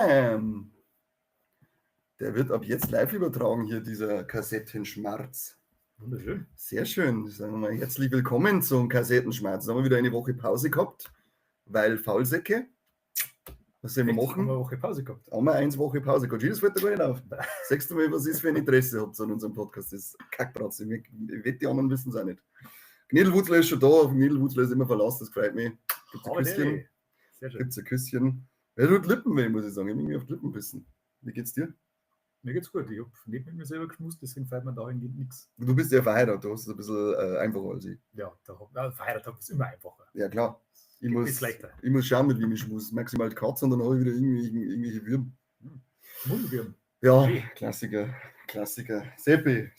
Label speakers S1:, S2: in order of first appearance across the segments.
S1: Der wird ab jetzt live übertragen, hier dieser Kassettenschmerz.
S2: Wunderschön.
S1: Sehr schön. Sagen wir mal herzlich willkommen zum Kassettenschmerz. Da haben wir wieder eine Woche Pause gehabt, weil Faulsäcke. Was sollen wir machen?
S2: Haben wir eine Woche Pause gehabt.
S1: Haben wir 1 Woche Pause gehabt. Das fällt da gar nicht auf. Sagst du mal, was ist für ein Interesse habt an unserem Podcast? Das ist Kackbratze. Ich wette, die anderen wissen es auch nicht. Gniedelwutzler ist schon da. Auf Gniedelwutzler ist immer verlassen. Das freut mich. Gibt's ein Küsschen?
S2: Sehr schön.
S1: Gibt's ein Küsschen? Wer tut Lippen weh, muss ich sagen. Ich habe irgendwie auf die Lippen bissen. Wie geht's dir?
S2: Mir geht's gut. Ich habe nicht mit mir selber geschmust, deswegen fällt mir dahingehend nichts.
S1: Du bist ja verheiratet, du hast es ein bisschen einfacher als ich.
S2: Ja, verheiratet habe ich es immer einfacher.
S1: Ja, klar. Ich muss
S2: leichter.
S1: schauen, mit wem ich muss. Maximal die Katze und dann habe ich wieder irgendwelche Würm.
S2: Mundwürm.
S1: Ja,
S2: Okay.
S1: Klassiker. Seppi.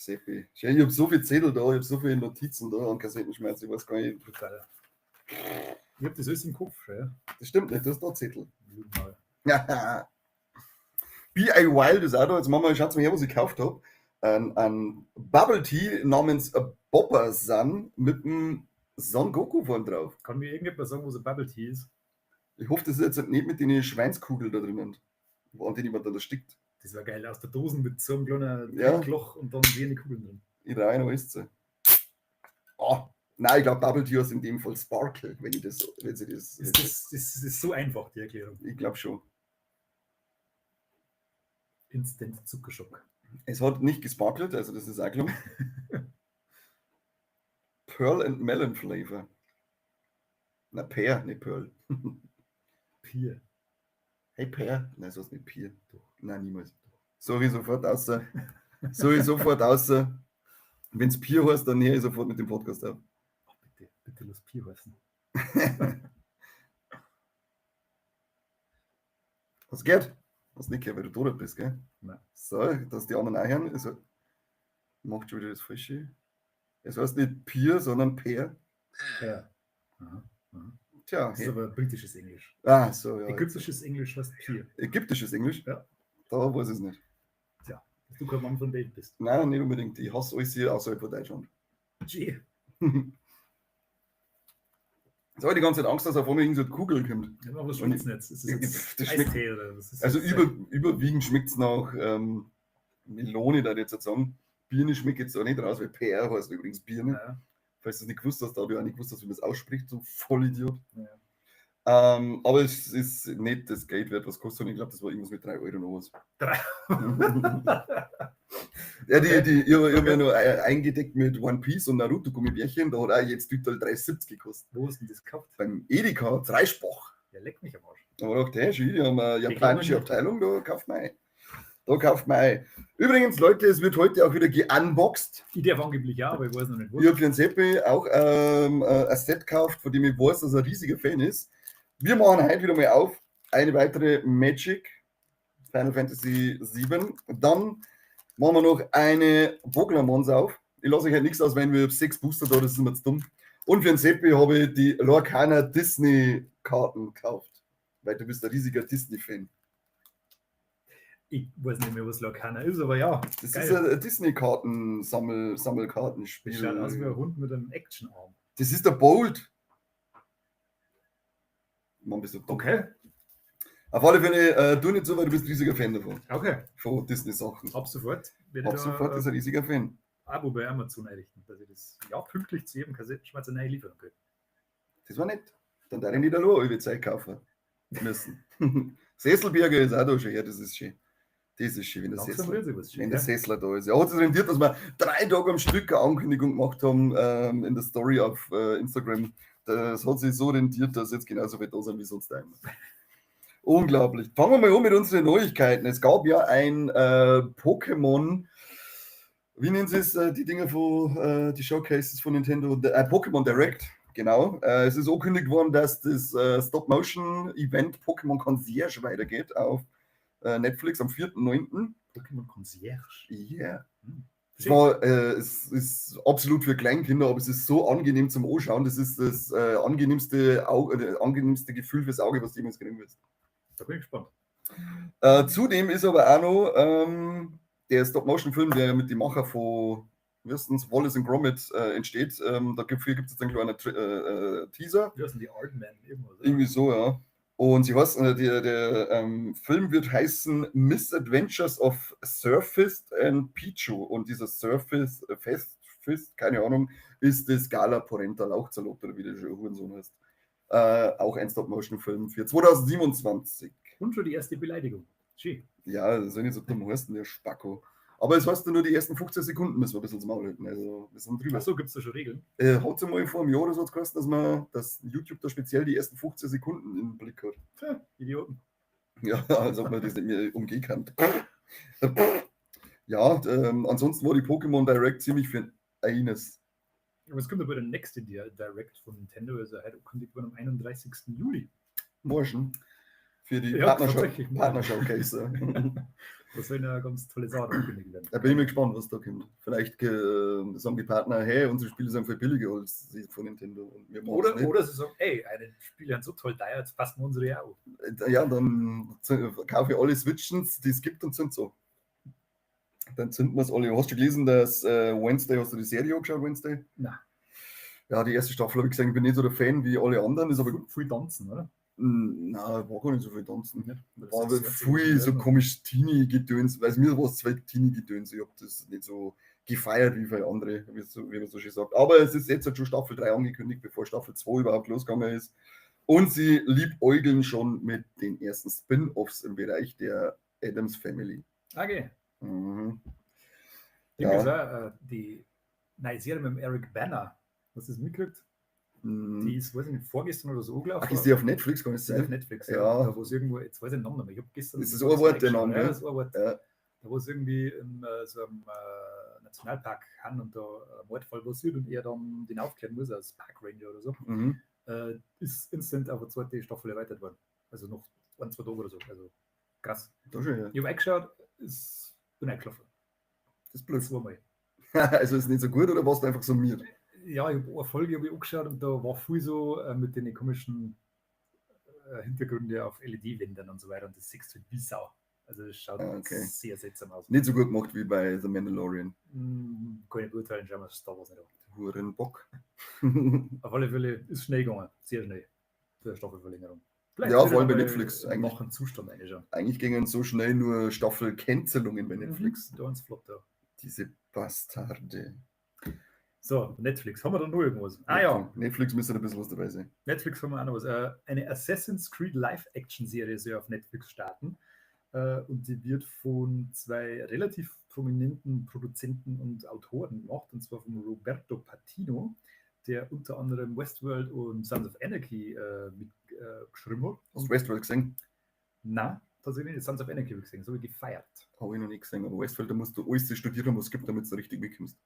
S1: Ich habe so viele Zettel da, ich habe so viele Notizen da an Kassettenschmerz, ich weiß gar nicht.
S2: Total. Ich habe das alles im Kopf, ja.
S1: Das stimmt nicht, du hast da Zettel.
S2: Mal.
S1: Ja. B.A. Wild ist auch da. Jetzt machen wir, schaut mal her, was ich gekauft habe. Ein Bubble Tea namens Bopper Sun mit einem Son Goku vorne drauf.
S2: Kann mir irgendjemand sagen, was ein Bubble Tea ist?
S1: Ich hoffe, das ist jetzt nicht mit den Schweinskugeln da drinnen, an denen jemand da erstickt.
S2: Das war geil, aus der Dose mit so einem kleinen
S1: Ja.
S2: Loch und dann wenig Kugeln drin.
S1: Ich rein, noch ist sie. Oh, nein, ich glaube, Bubble Tea ist in dem Fall Sparkle, wenn sie das.
S2: Das ist so einfach, die Erklärung.
S1: Ich glaube schon.
S2: Instant Zuckerschock.
S1: Es hat nicht gesparkelt, also das ist auch klar. Pearl and Melon Flavor. Na, Pear, nicht Pearl.
S2: Pier.
S1: Hey, Pear. Nein, so ist nicht Pier. Doch. Nein, niemals. Sorry, sofort außer. Wenn es Pier heißt, dann höre ich sofort mit dem Podcast auf.
S2: Oh, bitte lass Pier heißen.
S1: Was geht? Was nicht gehört, weil du tot bist, gell?
S2: Nein.
S1: So, dass die anderen auch hören. Also, macht schon wieder das Falsche. Es heißt nicht Pier, sondern Pear.
S2: Ja. Aha.
S1: Tja,
S2: Das ist aber britisches Englisch.
S1: Ah, so, ja.
S2: Ägyptisches Englisch heißt Pier.
S1: Ägyptisches Englisch?
S2: Ja.
S1: Da weiß ich es nicht.
S2: Tja, dass du kein Mann von Welt bist.
S1: Nein, nicht unbedingt. Ich hasse alles hier außerhalb von Deutschland.
S2: Gee.
S1: Jetzt habe ich die ganze Zeit Angst, dass auf einmal irgend so eine Kugel kommt.
S2: Ja, aber was schmeckt es nicht? Ist das jetzt
S1: Das schmeckt,
S2: Eistee oder was ist
S1: also
S2: das?
S1: überwiegend schmeckt es nach Melone, da jetzt sagen. Birne schmeckt jetzt auch nicht raus, weil PR heißt übrigens Birne.
S2: Ja.
S1: Falls du es nicht gewusst hast, da habe ich auch nicht gewusst, wie man das ausspricht, so Vollidiot.
S2: Ja.
S1: Aber es ist nicht das Geld wert, was kostet, sondern ich glaube, das war irgendwas mit 3 Euro noch was.
S2: 3
S1: Ja, ich habe ja noch eingedeckt mit One Piece und Naruto-Gummibärchen, da hat auch jetzt total 3,70 gekostet.
S2: Wo hast du denn das gekauft?
S1: Beim Edeka, Dreispach.
S2: Ja, leck mich am Arsch.
S1: Da habe ich gedacht, hey, schön, die haben eine japanische Abteilung, da kauft man ein. Übrigens, Leute, es wird heute auch wieder geunboxed.
S2: Ich darf angeblich ja, aber ich weiß noch nicht,
S1: Ich habe für den Seppi auch ein Set gekauft, von dem ich weiß, dass er ein riesiger Fan ist. Wir machen heute wieder mal auf eine weitere Magic Final Fantasy 7. Dann machen wir noch eine Pokémons auf. Ich lasse euch halt nichts aus, wenn wir 6 Booster da, das ist immer zu dumm. Und für den Seppi habe ich die Lorcaner Disney-Karten gekauft. Weil du bist ein riesiger Disney-Fan.
S2: Ich weiß nicht mehr, was Lorcaner ist, aber ja.
S1: Das
S2: geil.
S1: ist ein Disney-Sammelkartenspiel.
S2: Das schaut aus wie ein Hund mit einem Actionarm.
S1: Das ist der Bolt. Mann, bist du dumm.
S2: Okay.
S1: Auf alle Fälle, du nicht so, weil du bist ein riesiger Fan davon.
S2: Okay.
S1: Von Disney-Sachen.
S2: Ab sofort.
S1: Ab sofort ist ein riesiger Fan.
S2: Abo bei Amazon einrichten, dass ich das pünktlich zu jedem Kassettenschmerz neu liefern kann.
S1: Das war nett. Dann darf ich nicht allein über Zeit kaufen müssen. Sesselberger ist auch da schon. Ja, das ist schön. Das ist schön, wenn der Sessler da ist. Ja, hat es rendiert, dass wir 3 Tage am Stück eine Ankündigung gemacht haben in der Story auf Instagram. Das hat sich so rendiert, dass jetzt genauso viel da sind wie sonst einmal. Unglaublich. Fangen wir mal an mit unseren Neuigkeiten. Es gab ja ein Pokémon, wie nennen sie es, die Dinger von die Showcases von Nintendo, Pokémon Direct, genau. Es ist angekündigt worden, dass das Stop-Motion-Event Pokémon Concierge weitergeht auf Netflix am 4.9.
S2: Pokémon Concierge?
S1: Yeah. Es ist absolut für Kleinkinder, aber es ist so angenehm zum Anschauen. Das ist das angenehmste Gefühl fürs Auge, was du jemals kriegen wirst.
S2: Da bin ich gespannt.
S1: Zudem ist aber auch noch der Stop-Motion-Film, der mit dem Macher von Wallace and Gromit entsteht. Dafür gibt es jetzt einen kleinen Teaser.
S2: Wie heißt denn die Art Man?
S1: Irgendwie so, ja. Und sie heißt, der Film wird heißen Misadventures of Surfist and Pichu. Und dieser Surfist, Fist, keine Ahnung, ist das Gala Porenta Lauchzalot, oder wie der Hurensohn heißt. Auch ein Stop-Motion-Film für 2027.
S2: Und schon die erste Beleidigung. Schön.
S1: Ja, das soll nicht so dumm heißen, der Spacko. Aber es heißt nur, die ersten 15 Sekunden müssen wir ein bisschen ins Maul halten. Also, wir sind drüber.
S2: Achso, gibt es da schon Regeln?
S1: Hat es mal vor einem Jahr oder so geheißen, dass YouTube da speziell die ersten 15 Sekunden im Blick hat.
S2: Tja, Idioten.
S1: Ja, als ob man das nicht mehr umgehen kann. Ja, ansonsten war die Pokémon Direct ziemlich für eines.
S2: Aber es kommt aber der nächste Direct von Nintendo, also heute angekündigt worden am 31. Juli.
S1: Morgen. Für die
S2: Ja,
S1: Partnershowcase.
S2: Das soll eine ganz tolle Sache angekündigt werden.
S1: Da bin ich mal gespannt, was da kommt. Vielleicht sagen die Partner, hey, unsere Spiele sind viel billiger als die von Nintendo. Und wir
S2: oder sie sagen, ey, eine Spiele sind so toll teuer, jetzt passen wir unsere ja auch.
S1: Ja, dann kaufe ich alle Switchens, die es gibt und sind so. Dann zünden wir es alle. Hast du gelesen, dass Wednesday, hast du die Serie angeschaut, Wednesday?
S2: Nein.
S1: Ja, die erste Staffel habe ich gesagt, ich bin nicht so der Fan wie alle anderen. Ist aber
S2: viel tanzen, oder?
S1: Nein, war gar nicht so viel tanzen. War
S2: Das
S1: viel so komisch Teenie-Gedöns. Weil mir war es zwei Teenie-Gedöns. Ich habe das nicht so gefeiert wie viele andere, wie man so schön sagt. Aber es ist jetzt halt schon Staffel 3 angekündigt, bevor Staffel 2 überhaupt losgegangen ist. Und sie liebäugeln schon mit den ersten Spin-Offs im Bereich der Addams Family.
S2: Okay.
S1: Mhm.
S2: Ja. Die neue Serie mit dem Eric Banner, hast du das mitgekriegt? Die ist, weiß ich nicht, vorgestern oder so gelaufen.
S1: Ach, ist die auf Netflix? Kann ich
S2: sagen? Auf Netflix,
S1: ja.
S2: Da wo es irgendwo, jetzt weiß ich den Namen nicht mehr. Ich habe gestern.
S1: Das ist ein Wort, der Name,
S2: ja. Das ist ein Wort.
S1: Ja.
S2: Da wo es irgendwie in so einem Nationalpark kann und da ein Mordfall passiert und er dann den aufklären muss als Parkranger oder so, ist instant auf eine zweite Staffel erweitert worden. Also noch 1-2 Tage oder so. Also krass.
S1: Da schon, ja.
S2: Ich habe eingeschaut, bin eingelaufen.
S1: Das ist blöd.
S2: Zweimal.
S1: Also ist nicht so gut oder warst du einfach so mir?
S2: Ja, ich habe eine Folge angeschaut und da war viel so mit den komischen Hintergründen auf LED-Wänden und so weiter und das siehst du wie Sau. Also das schaut sehr seltsam aus.
S1: Nicht so gut gemacht wie bei The Mandalorian.
S2: Kann ich beurteilen, schauen wir Star Wars nicht an.
S1: Hurenbock.
S2: Auf alle Fälle ist schnell gegangen, sehr schnell. Für Staffelverlängerung.
S1: Ja, vor allem bei Netflix.
S2: Eigentlich noch einen Zustand reinschauen.
S1: Eigentlich gingen so schnell nur Staffelcancelungen bei Netflix.
S2: Da ins Flop da.
S1: Diese Bastarde.
S2: So, Netflix, haben wir da noch irgendwas? Ja.
S1: Netflix müsste ein bisschen was dabei sein.
S2: Netflix haben wir auch noch was. Eine Assassin's Creed Live-Action-Serie soll auf Netflix starten. Und die wird von zwei relativ prominenten Produzenten und Autoren gemacht, und zwar von Roberto Patino, der unter anderem Westworld und Sons of Anarchy mitgeschrieben hat.
S1: Hast du Westworld gesehen?
S2: Nein, tatsächlich nicht. Sons of Anarchy habe ich gesehen, so wie gefeiert.
S1: Habe ich noch nicht gesehen, aber Westworld, da musst du alles studieren, was es gibt, damit du richtig mitkommst.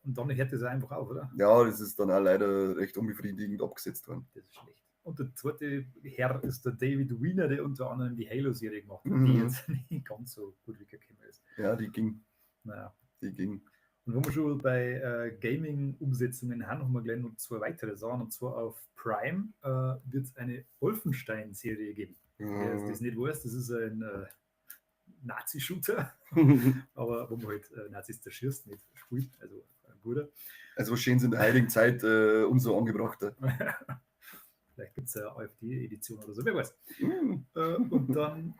S2: Und dann hört das einfach auf, oder?
S1: Ja, das ist dann auch leider recht unbefriedigend abgesetzt worden.
S2: Das ist schlecht. Und der zweite Herr ist der David Wiener, der unter anderem die Halo-Serie gemacht hat, die jetzt nicht ganz so gut weggekommen ist.
S1: Ja, die ging.
S2: Naja.
S1: Die ging.
S2: Und wenn wir schon bei Gaming-Umsetzungen haben, haben wir gleich noch 2 weitere Sachen. Und zwar auf Prime wird es eine Wolfenstein-Serie geben. Wer das nicht weiß, das ist ein Nazi-Shooter, aber wo man halt Nazis zerschießt, nicht spielt, also ein Bruder.
S1: Also was schön in der heiligen Zeit umso angebrachter.
S2: Vielleicht gibt es eine AfD-Edition oder so, wer weiß. Und dann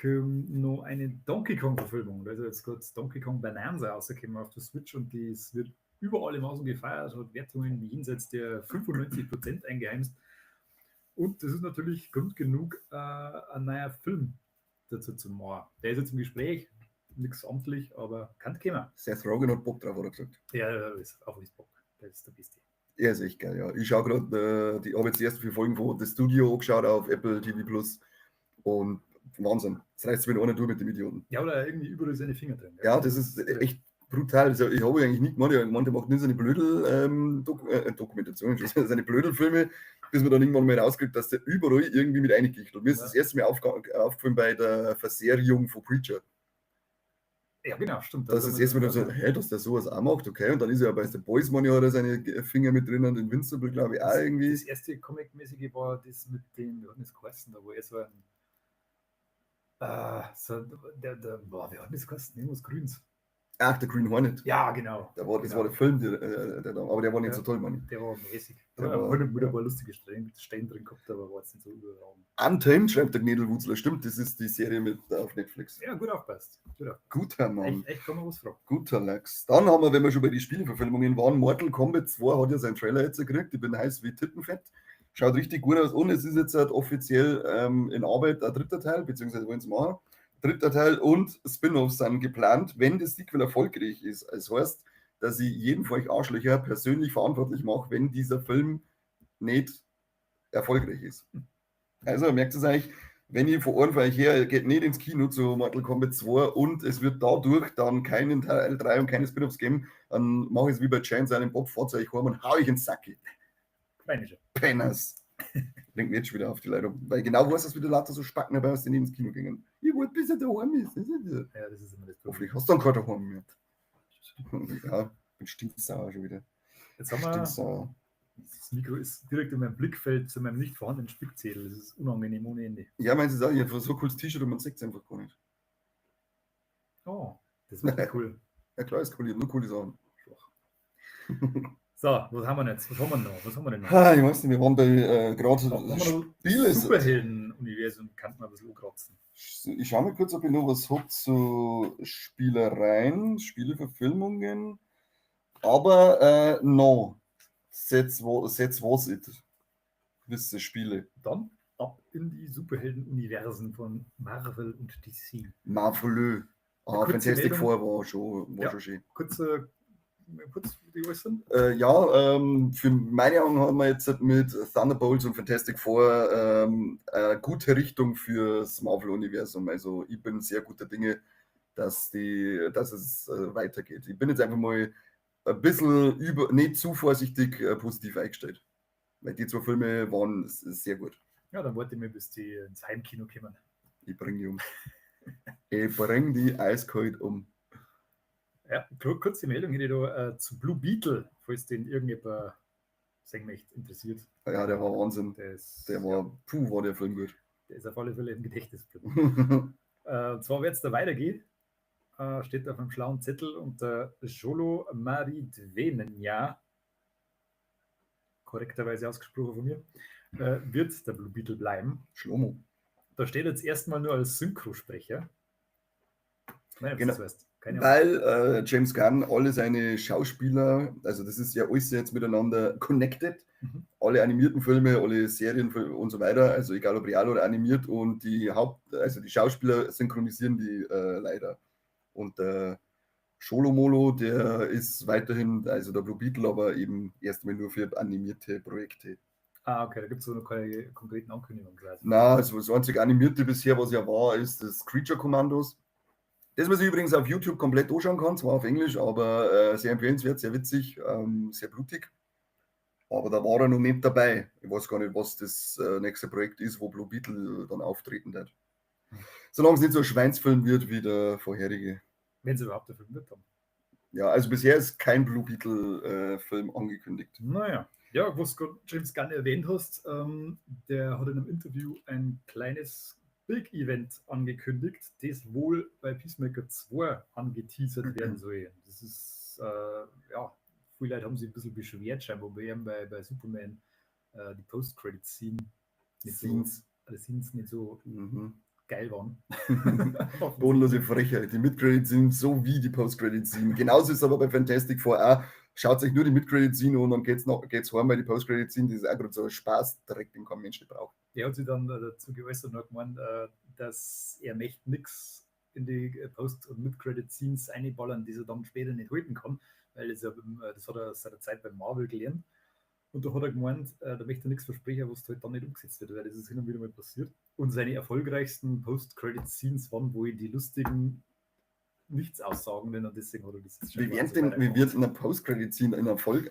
S2: kommt noch eine Donkey Kong-Verfilmung. Also jetzt gerade Donkey Kong Bonanza rausgekommen auf der Switch und das wird überall im Außen gefeiert, hat Wertungen jenseits der 95% eingeheimst. Und das ist natürlich Grund genug, ein neuer Film dazu zu machen. Der ist jetzt im Gespräch, nichts amtlich, aber kann kommen.
S1: Seth Rogen hat Bock drauf, hat er gesagt.
S2: Ja, ist auch nicht Bock. Der ist der Beste.
S1: Er ist echt geil, ja. Ich schaue gerade, ich habe jetzt die ersten 4 Folgen von The Studio angeschaut auf Apple TV Plus und Wahnsinn. Das reißt mir noch nicht durch mit dem Idioten.
S2: Ja, oder irgendwie überall seine Finger drin.
S1: Ja, das ist echt brutal. Also, ich habe eigentlich nicht gemacht, der macht nicht seine Blödel-Dokumentation, seine Blödelfilme, bis man dann irgendwann mal rauskriegt, dass der überall irgendwie mit eingekichtet. Mir ist das erste Mal aufgefallen bei der Verserierung von Preacher.
S2: Ja, genau, stimmt.
S1: Das ist erst mal so, dass der sowas auch macht, okay. Und dann ist er ja bei The Boys Money, hat er seine Finger mit drin und in Invincible, glaube ich, auch irgendwie.
S2: Das erste Comic-mäßige war das mit dem, wie hat das geheißen, da wo er so ein. Wie hat das geheißen? Irgendwas Grüns.
S1: Ach, der Green Hornet.
S2: Ja, genau.
S1: Das
S2: genau.
S1: war der Film, der da, aber der war nicht so toll, Mann.
S2: Der war mäßig. Der war mit ein paar lustige Stellen drin gehabt, aber war jetzt nicht so überragend.
S1: Untamed, schreibt der Gnädelwutzler, stimmt, das ist die Serie mit auf Netflix.
S2: Ja, gut aufpasst.
S1: Guter Mann.
S2: Echt kann man was fragen.
S1: Guter Lachs. Dann haben wir, wenn wir schon bei den Spieleverfilmungen waren, Mortal Kombat 2 hat ja seinen Trailer jetzt gekriegt. Ich bin heiß wie Tittenfett. Schaut richtig gut aus und es ist jetzt halt offiziell in Arbeit ein dritter Teil, beziehungsweise wollen sie machen. Dritter Teil und Spin-offs sind geplant, wenn das Sequel erfolgreich ist. Das heißt, dass ich jeden von euch Arschlöcher persönlich verantwortlich mache, wenn dieser Film nicht erfolgreich ist. Also merkt es eigentlich, wenn ihr vor Ort von euch her geht nicht ins Kino zu Mortal Kombat 2 und es wird dadurch dann keinen Teil 3 und keine Spin-offs geben, dann mache ich es wie bei Chance einen Bob, fahrt euch heim und hau ich ins Sacki. Penners. Bringt mir jetzt schon wieder auf die Leitung. Weil genau weiß, dass wieder lauter so Spacken dabei aus, die nicht ins Kino gingen. Ich wollte, bis er daheim ist.
S2: Ja, das ist immer das Problem.
S1: Hoffentlich hast du dann kein daheim mehr. Ja, bin stinksauer schon wieder.
S2: Jetzt haben wir... Das Mikro ist direkt in meinem Blickfeld zu meinem nicht vorhandenen Spickzettel. Das ist unangenehm ohne Ende.
S1: Ja, meinst du, ich habe so ein cooles T-Shirt und man sieht es einfach gar nicht.
S2: Oh, das ist cool.
S1: Ja klar, ist cool, nur coole Sachen.
S2: So, was haben wir jetzt? Was haben wir denn noch?
S1: Ich weiß nicht, wir waren bei gerade
S2: Spiele. Superhelden-Universum kann man ein bisschen ankratzen.
S1: Ich schaue mal kurz, ob ich noch was habe zu Spielereien, Spieleverfilmungen. Aber no. Setz was it. Wisse Spiele.
S2: Dann ab in die Superhelden-Universen von Marvel und DC.
S1: Marveleux. Fantastic Four war schon schön.
S2: Kurz die äußern?
S1: Für meine Augen haben wir jetzt mit Thunderbolts und Fantastic Four eine gute Richtung fürs Marvel-Universum. Also ich bin sehr guter Dinge, dass es weitergeht. Ich bin jetzt einfach mal ein bisschen nicht zu vorsichtig positiv eingestellt. Weil die zwei Filme waren sehr gut.
S2: Ja, dann warte ich mal, bis die ins Heimkino kommen.
S1: Ich bringe die um. Ich bringe die eiskalt um.
S2: Ja, kurz die Meldung hätte ich da zu Blue Beetle, falls den irgendjemand sehen möchte, interessiert.
S1: Ja, der war Wahnsinn. War der Film gut.
S2: Der ist auf alle Fälle im Gedächtnis geblieben. Zwar wird es da weitergehen, steht auf einem schlauen Zettel unter Jolo Maridvenja, korrekterweise ausgesprochen von mir, wird der Blue Beetle bleiben.
S1: Schlomo.
S2: Da steht jetzt erstmal nur als Synchrosprecher. Nein,
S1: genau. Weil James Gunn alle seine Schauspieler, also das ist ja alles jetzt miteinander connected, alle animierten Filme, alle Serien und so weiter, also egal ob real oder animiert, und die Schauspieler synchronisieren die leider. Und Scholomolo, der ist weiterhin, also der Blue Beetle, aber eben erstmal nur für animierte Projekte.
S2: Ah, okay, da gibt es so noch keine konkreten Ankündigungen quasi.
S1: Na, also das einzige animierte bisher, was ja war, ist das Creature Commandos. Das, was ich übrigens auf YouTube komplett anschauen kann, zwar auf Englisch, aber sehr empfehlenswert, sehr witzig, sehr blutig. Aber da war er noch nicht dabei. Ich weiß gar nicht, was das nächste Projekt ist, wo Blue Beetle dann auftreten wird. Solange es nicht so ein Schweinsfilm wird wie der vorherige.
S2: Wenn es überhaupt der Film wird dann.
S1: Ja, also bisher ist kein Blue Beetle-Film angekündigt.
S2: Naja, ja, was du James Gunn erwähnt hast, der hat in einem Interview ein kleines Big-Event angekündigt, das wohl bei Peacemaker 2 angeteasert werden soll. Das ist, viele Leute haben sich ein bisschen beschwert, scheinbar bei Superman die Post-Credit-Scene nicht so geil waren.
S1: Bodenlose Frechheit. Die Mid-Credit-Scene so wie die Post-Credit-Scene. Genauso ist es aber bei Fantastic Four auch. Schaut euch nur die Mid-Credit-Scene und dann geht's heim, weil die Post-Credit-Scene, das ist auch gerade so ein Spaß, direkt den kein Mensch braucht.
S2: Der hat sich dann dazu geäußert und hat gemeint, dass er möchte nichts in die Post- und Mid-Credit-Scenes einballern, die er dann später nicht halten kann, weil das hat er seit der Zeit bei Marvel gelernt. Und da hat er gemeint, da möchte er nichts versprechen, was halt dann nicht umgesetzt wird, weil das ist hin und wieder mal passiert. Und seine erfolgreichsten Post-Credit-Scenes waren wohl die lustigen nichts aussagenden, und deswegen hat er das jetzt
S1: schon. Wie wird eine Post-Credit-Scene in Erfolg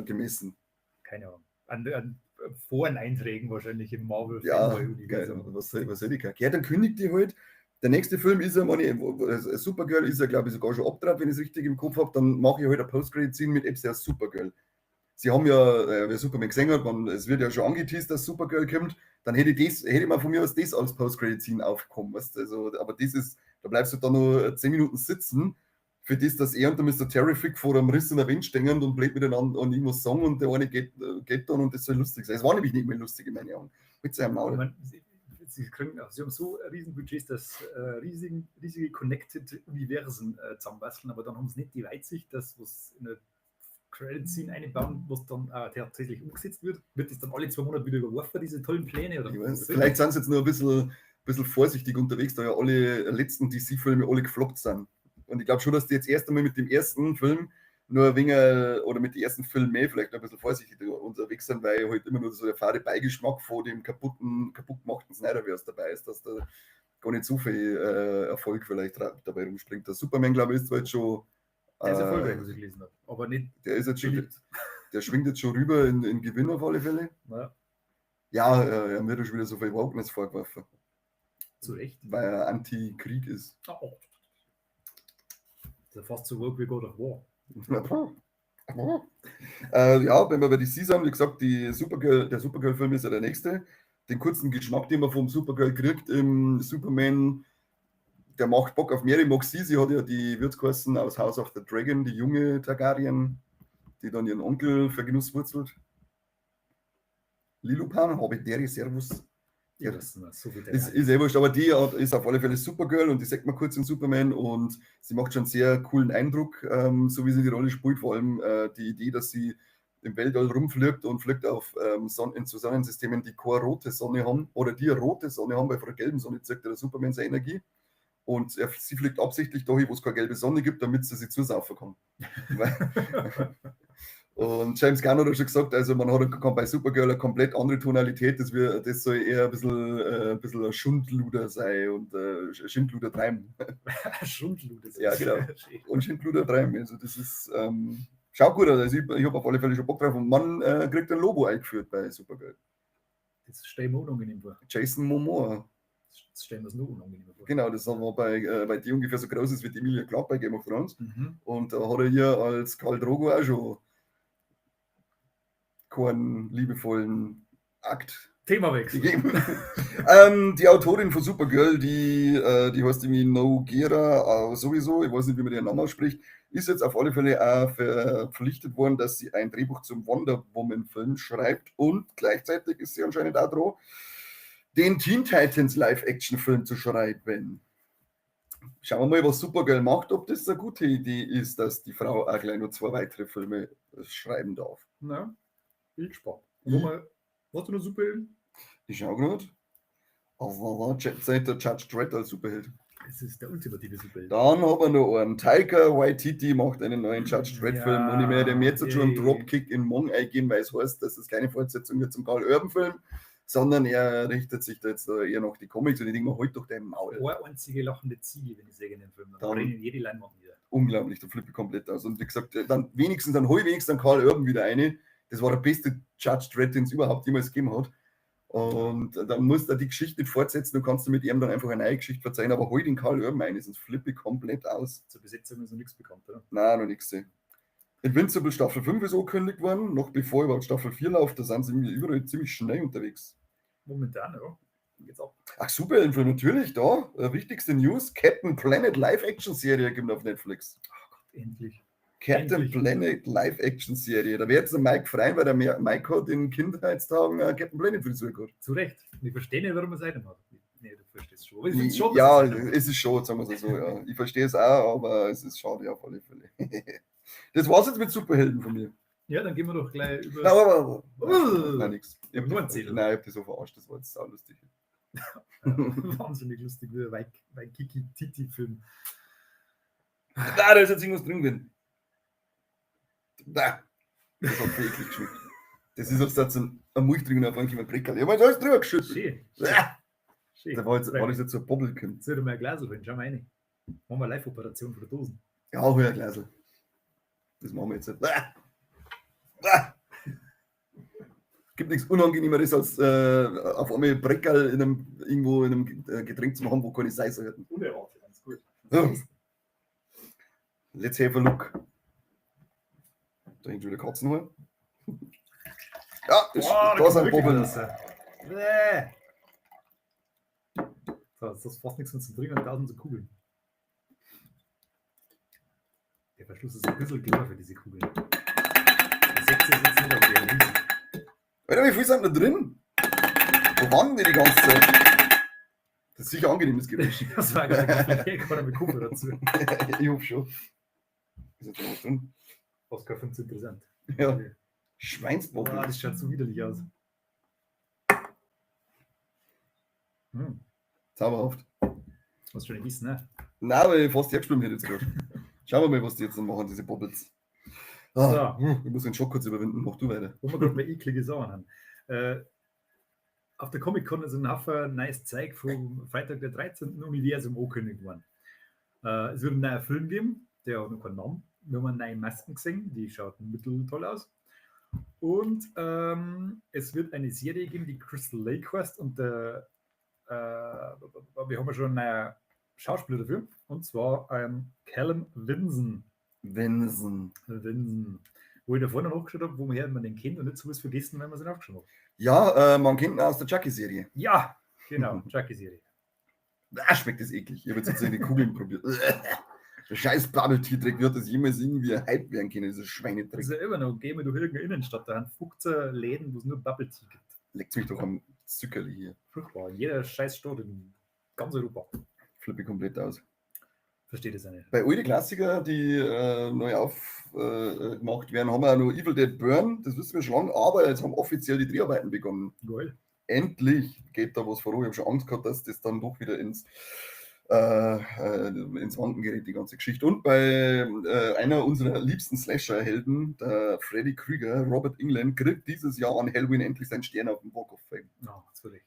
S1: gemessen?
S2: Keine Ahnung. An Foreneinträgen wahrscheinlich im Marvel.
S1: Ja, was soll die Kacke? Ja, dann kündigt die halt. Der nächste Film ist ja, Supergirl ist ja, glaube ich, sogar schon abgetrat, wenn ich es richtig im Kopf habe. Dann mache ich halt eine Post-Credit-Scene mit Epstein Supergirl. Sie haben ja, wer Superman gesehen hat, es wird ja schon angeteased, dass Supergirl kommt, dann hätte ich mal von mir aus das als Post-Credit-Scene aufgekommen. Weißt? Also, aber das ist, da bleibst du da nur 10 Minuten sitzen für das, dass er und der Mr. Terrific vor einem Riss in der Wand stehen und blöd miteinander und irgendwas sagen und der eine geht dann und das soll lustig sein. Es war nämlich nicht mehr lustig in meinen Augen. Mit seinem Maul.
S2: Sie haben so riesen Budgets, dass riesige Connected Universen zusammenbasteln, aber dann haben sie nicht die Weitsicht, dass was in der Credit-Scene einbauen, was dann tatsächlich umgesetzt wird. Wird das dann alle 2 Monate wieder überworfen, diese tollen Pläne? Oder
S1: vielleicht sind sie jetzt nur ein bisschen vorsichtig unterwegs, da ja alle letzten DC-Filme alle gefloppt sind. Und ich glaube schon, dass die jetzt erst einmal mit dem ersten Film nur ein wenig, oder mit den ersten Filmen mehr vielleicht noch ein bisschen vorsichtig unterwegs sind, weil halt immer nur so der fade Beigeschmack von dem kaputt gemachten Snyderverse dabei ist, dass da gar nicht so viel Erfolg vielleicht dabei rumspringt. Der Superman, glaube ich, ist zwar jetzt schon.
S2: Der ist erfolgreich, was ich gelesen habe. Aber nicht.
S1: Der ist jetzt schon, der schwingt jetzt schon rüber in Gewinn auf alle Fälle. Ja, er wird schon wieder so viel Wokeness vorgeworfen.
S2: Zu Recht.
S1: Weil er Anti-Krieg ist.
S2: Oh. Das ist fast so woke wie God of War.
S1: Ja, wenn wir bei DC sind, wie gesagt, der Supergirl-Film ist ja der nächste. Den kurzen Geschmack, den man vom Supergirl kriegt im Superman, der macht Bock auf mehr. Ich mag sie hat ja die Wirtskosten aus House of the Dragon, die junge Targaryen, die dann ihren Onkel vergenusswurzelt. Lilupan, Habederi, Servus. Ja, das ist eh wurscht, aber die ist auf alle Fälle Supergirl und die sagt man kurz in Superman und sie macht schon einen sehr coolen Eindruck, so wie sie die Rolle spielt, vor allem die Idee, dass sie im Weltall rumfliegt und fliegt auf in Sonnensystemen, die keine rote Sonne haben oder die eine rote Sonne haben, weil von der gelben Sonne zirkt der Superman seine Energie und sie fliegt absichtlich dahin, wo es keine gelbe Sonne gibt, damit sie zusaufen kann. Und James Gunn hat auch schon gesagt, also man hat bei Supergirl eine komplett andere Tonalität, das soll eher ein bisschen ein Schundluder sein und Schindluder treiben.
S2: Schundluder sein.
S1: Ja, genau. Und Schindluder treiben. Also das ist, schaut gut aus. Also ich habe auf alle Fälle schon Bock drauf und man kriegt ein Logo eingeführt bei Supergirl.
S2: Das stellen wir unangenehm vor.
S1: Jason Momoa.
S2: Das stellen wir es nur unangenehm vor.
S1: Genau, das haben wir bei die ungefähr so groß ist wie die Emilia Clarke bei Game of Thrones. Und da hat er hier als Khal Drogo auch schon keinen liebevollen Akt.
S2: Themawechsel.
S1: Die Autorin von Supergirl, die heißt irgendwie Noguera, sowieso, ich weiß nicht, wie man ihren Namen ausspricht, ist jetzt auf alle Fälle auch verpflichtet worden, dass sie ein Drehbuch zum Wonder Woman-Film schreibt und gleichzeitig ist sie anscheinend auch dran, den Teen Titans Live-Action-Film zu schreiben. Schauen wir mal, was Supergirl macht, ob das eine gute Idee ist, dass die Frau auch gleich noch 2 weitere Filme schreiben darf.
S2: Ja. Bin gespannt. Was du noch Superheld?
S1: Ich schau gerade. Seit der Judge Dredd als Superheld.
S2: Das ist der ultimative Superheld.
S1: Dann haben wir noch einen. Taika Waititi macht einen neuen Judge Dredd-Film. Und ich werde dem jetzt schon einen Dropkick in Mong eingeben, weil es heißt, dass es keine Fortsetzung wird zum Karl Urban-Film, sondern er richtet sich da jetzt eher nach die Comics und ich denke mal, halt doch dein Maul.
S2: Eine einzige lachende Ziege, wenn ich sehe in dem Film. Dann rennen jede Leinwand wieder.
S1: Unglaublich, da flippe ich komplett aus. Und wie gesagt, dann hol ich wenigstens Karl Urban wieder eine. Das war der beste Judge Dredd, den es überhaupt jemals gegeben hat. Und dann musst du die Geschichte nicht fortsetzen, du kannst mit ihm dann einfach eine neue Geschichte verzeihen, aber hol den Karl Urban ein, sonst flippe ich komplett aus.
S2: Zur Besetzung ist noch nichts bekannt, oder?
S1: Nein, noch nichts. Invincible Staffel 5 ist angekündigt worden, noch bevor überhaupt Staffel 4 läuft, da sind sie überall ziemlich schnell unterwegs.
S2: Momentan, ja. Geht's ab.
S1: Ach, super, natürlich, da, wichtigste News, Captain Planet Live-Action-Serie gibt es auf Netflix.
S2: Oh Gott, endlich.
S1: Captain Planet Live-Action-Serie. Da wird jetzt der Mike freuen, weil der Mike hat in Kindheitstagen Captain Planet Frisur gehabt.
S2: Zu Recht. Ich verstehe nicht, warum er es einem hat. Nee, du verstehst schon.
S1: Ja, es ist schon, sagen wir es so. Ja. Ich verstehe es auch, aber es ist schade auf alle Fälle. Das war's jetzt mit Superhelden von mir.
S2: Ja, dann gehen wir doch gleich über.
S1: Nein, nix.
S2: Ich habe nur erzählt.
S1: Nein, ich habe das so verarscht, das war jetzt sau lustig.
S2: Wahnsinnig lustig, wie ein Waikiki-Titi-Film.
S1: Da ist jetzt irgendwas drin gewesen. Das hat mir eklig geschmeckt. Das ist, als dass ein Milch drin auf jemand Breckerl. Ich habe alles drüber geschüttet.
S2: Schön.
S1: Da war das jetzt so ein Bobbel gekommen.
S2: Soll ich mal ein Glas holen? Schau mal rein. Machen wir eine Live-Operation für die Dosen.
S1: Ja, hol ein Glas. Das machen wir jetzt nicht. Gibt nichts Unangenehmeres, als auf einmal Breckerl irgendwo in einem Getränk zu machen, wo keine Seife hätten.
S2: Unerwartet, ganz gut.
S1: Let's have a look. Da hinten wieder Katzen holen. Ja, da sind Bobbeln.
S2: So, das ist fast nichts mehr zu trinken und 1000 zu Kugeln. Der Verschluss ist ein bisschen klar für diese Kugel. Die 6 ist jetzt nicht, aber der riesig.
S1: Alter, wie viel sind da drin? Wo waren die ganz Zeit? Das ist sicher angenehm, das Geräusch.
S2: Das war eigentlich gerade mit Kupfer dazu.
S1: Ich hoffe schon. Ist jetzt noch was drin?
S2: Oskar findet es interessant.
S1: Ja.
S2: Okay.
S1: Schweinsbocken.
S2: Das schaut so widerlich aus.
S1: Zauberhaft.
S2: Hast du schon wissen, ne?
S1: Nein, aber ich fast hergeschwimmt hätte jetzt gerade. Schauen wir mal, was die jetzt noch machen, diese Bubbles. Ah, ich muss den Schock kurz überwinden, mach du weiter.
S2: Wo wir gerade mal eklige Sachen haben. Auf der Comic-Con ist ein Haufen nice Zeug vom Freitag der 13. Universum angekündigt worden. Es wird einen neuen Film geben, der hat noch keinen Namen. Wir haben neue Masken gesehen, die schauten mittel toll aus. Und es wird eine Serie geben, die Crystal Lake heißt. Und wir haben ja schon einen neuen Schauspieler dafür. Und zwar Callum Vinson. Vinson. Wo ich da vorne nachgeschaut habe, wo man den kennt und nicht so was vergessen, wenn man es nicht aufgeschrieben hat.
S1: Ja, man kennt ihn aus der Chucky-Serie.
S2: Ja, genau, Chucky-Serie.
S1: Schmeckt das eklig. Ich habe jetzt seine Kugeln probiert. Der scheiß Bubble-Tea-Dreck wird das jemals irgendwie ein Hype werden können, dieses Schweinedreck.
S2: Das ist ja immer noch, gehen wir durch irgendeine Innenstadt, da haben 15 Läden, wo es nur Bubble-Tea gibt.
S1: Leckt mich doch am Zuckerli hier.
S2: Furchtbar, jeder scheiß Stadt in ganz Europa.
S1: Flippe komplett aus.
S2: Verstehe das ja nicht.
S1: Bei all die Klassiker, die neu aufgemacht werden, haben wir auch noch Evil Dead Burn, das wissen wir schon lange, aber jetzt haben offiziell die Dreharbeiten begonnen.
S2: Geil.
S1: Endlich geht da was voran. Ich habe schon Angst gehabt, dass das dann doch wieder ins Wanken gerät, die ganze Geschichte. Und bei einer unserer liebsten Slasher-Helden, der Freddy Krueger, Robert Englund, kriegt dieses Jahr an Halloween endlich seinen Stern auf dem Walk of Fame.
S2: Ja, zu Recht.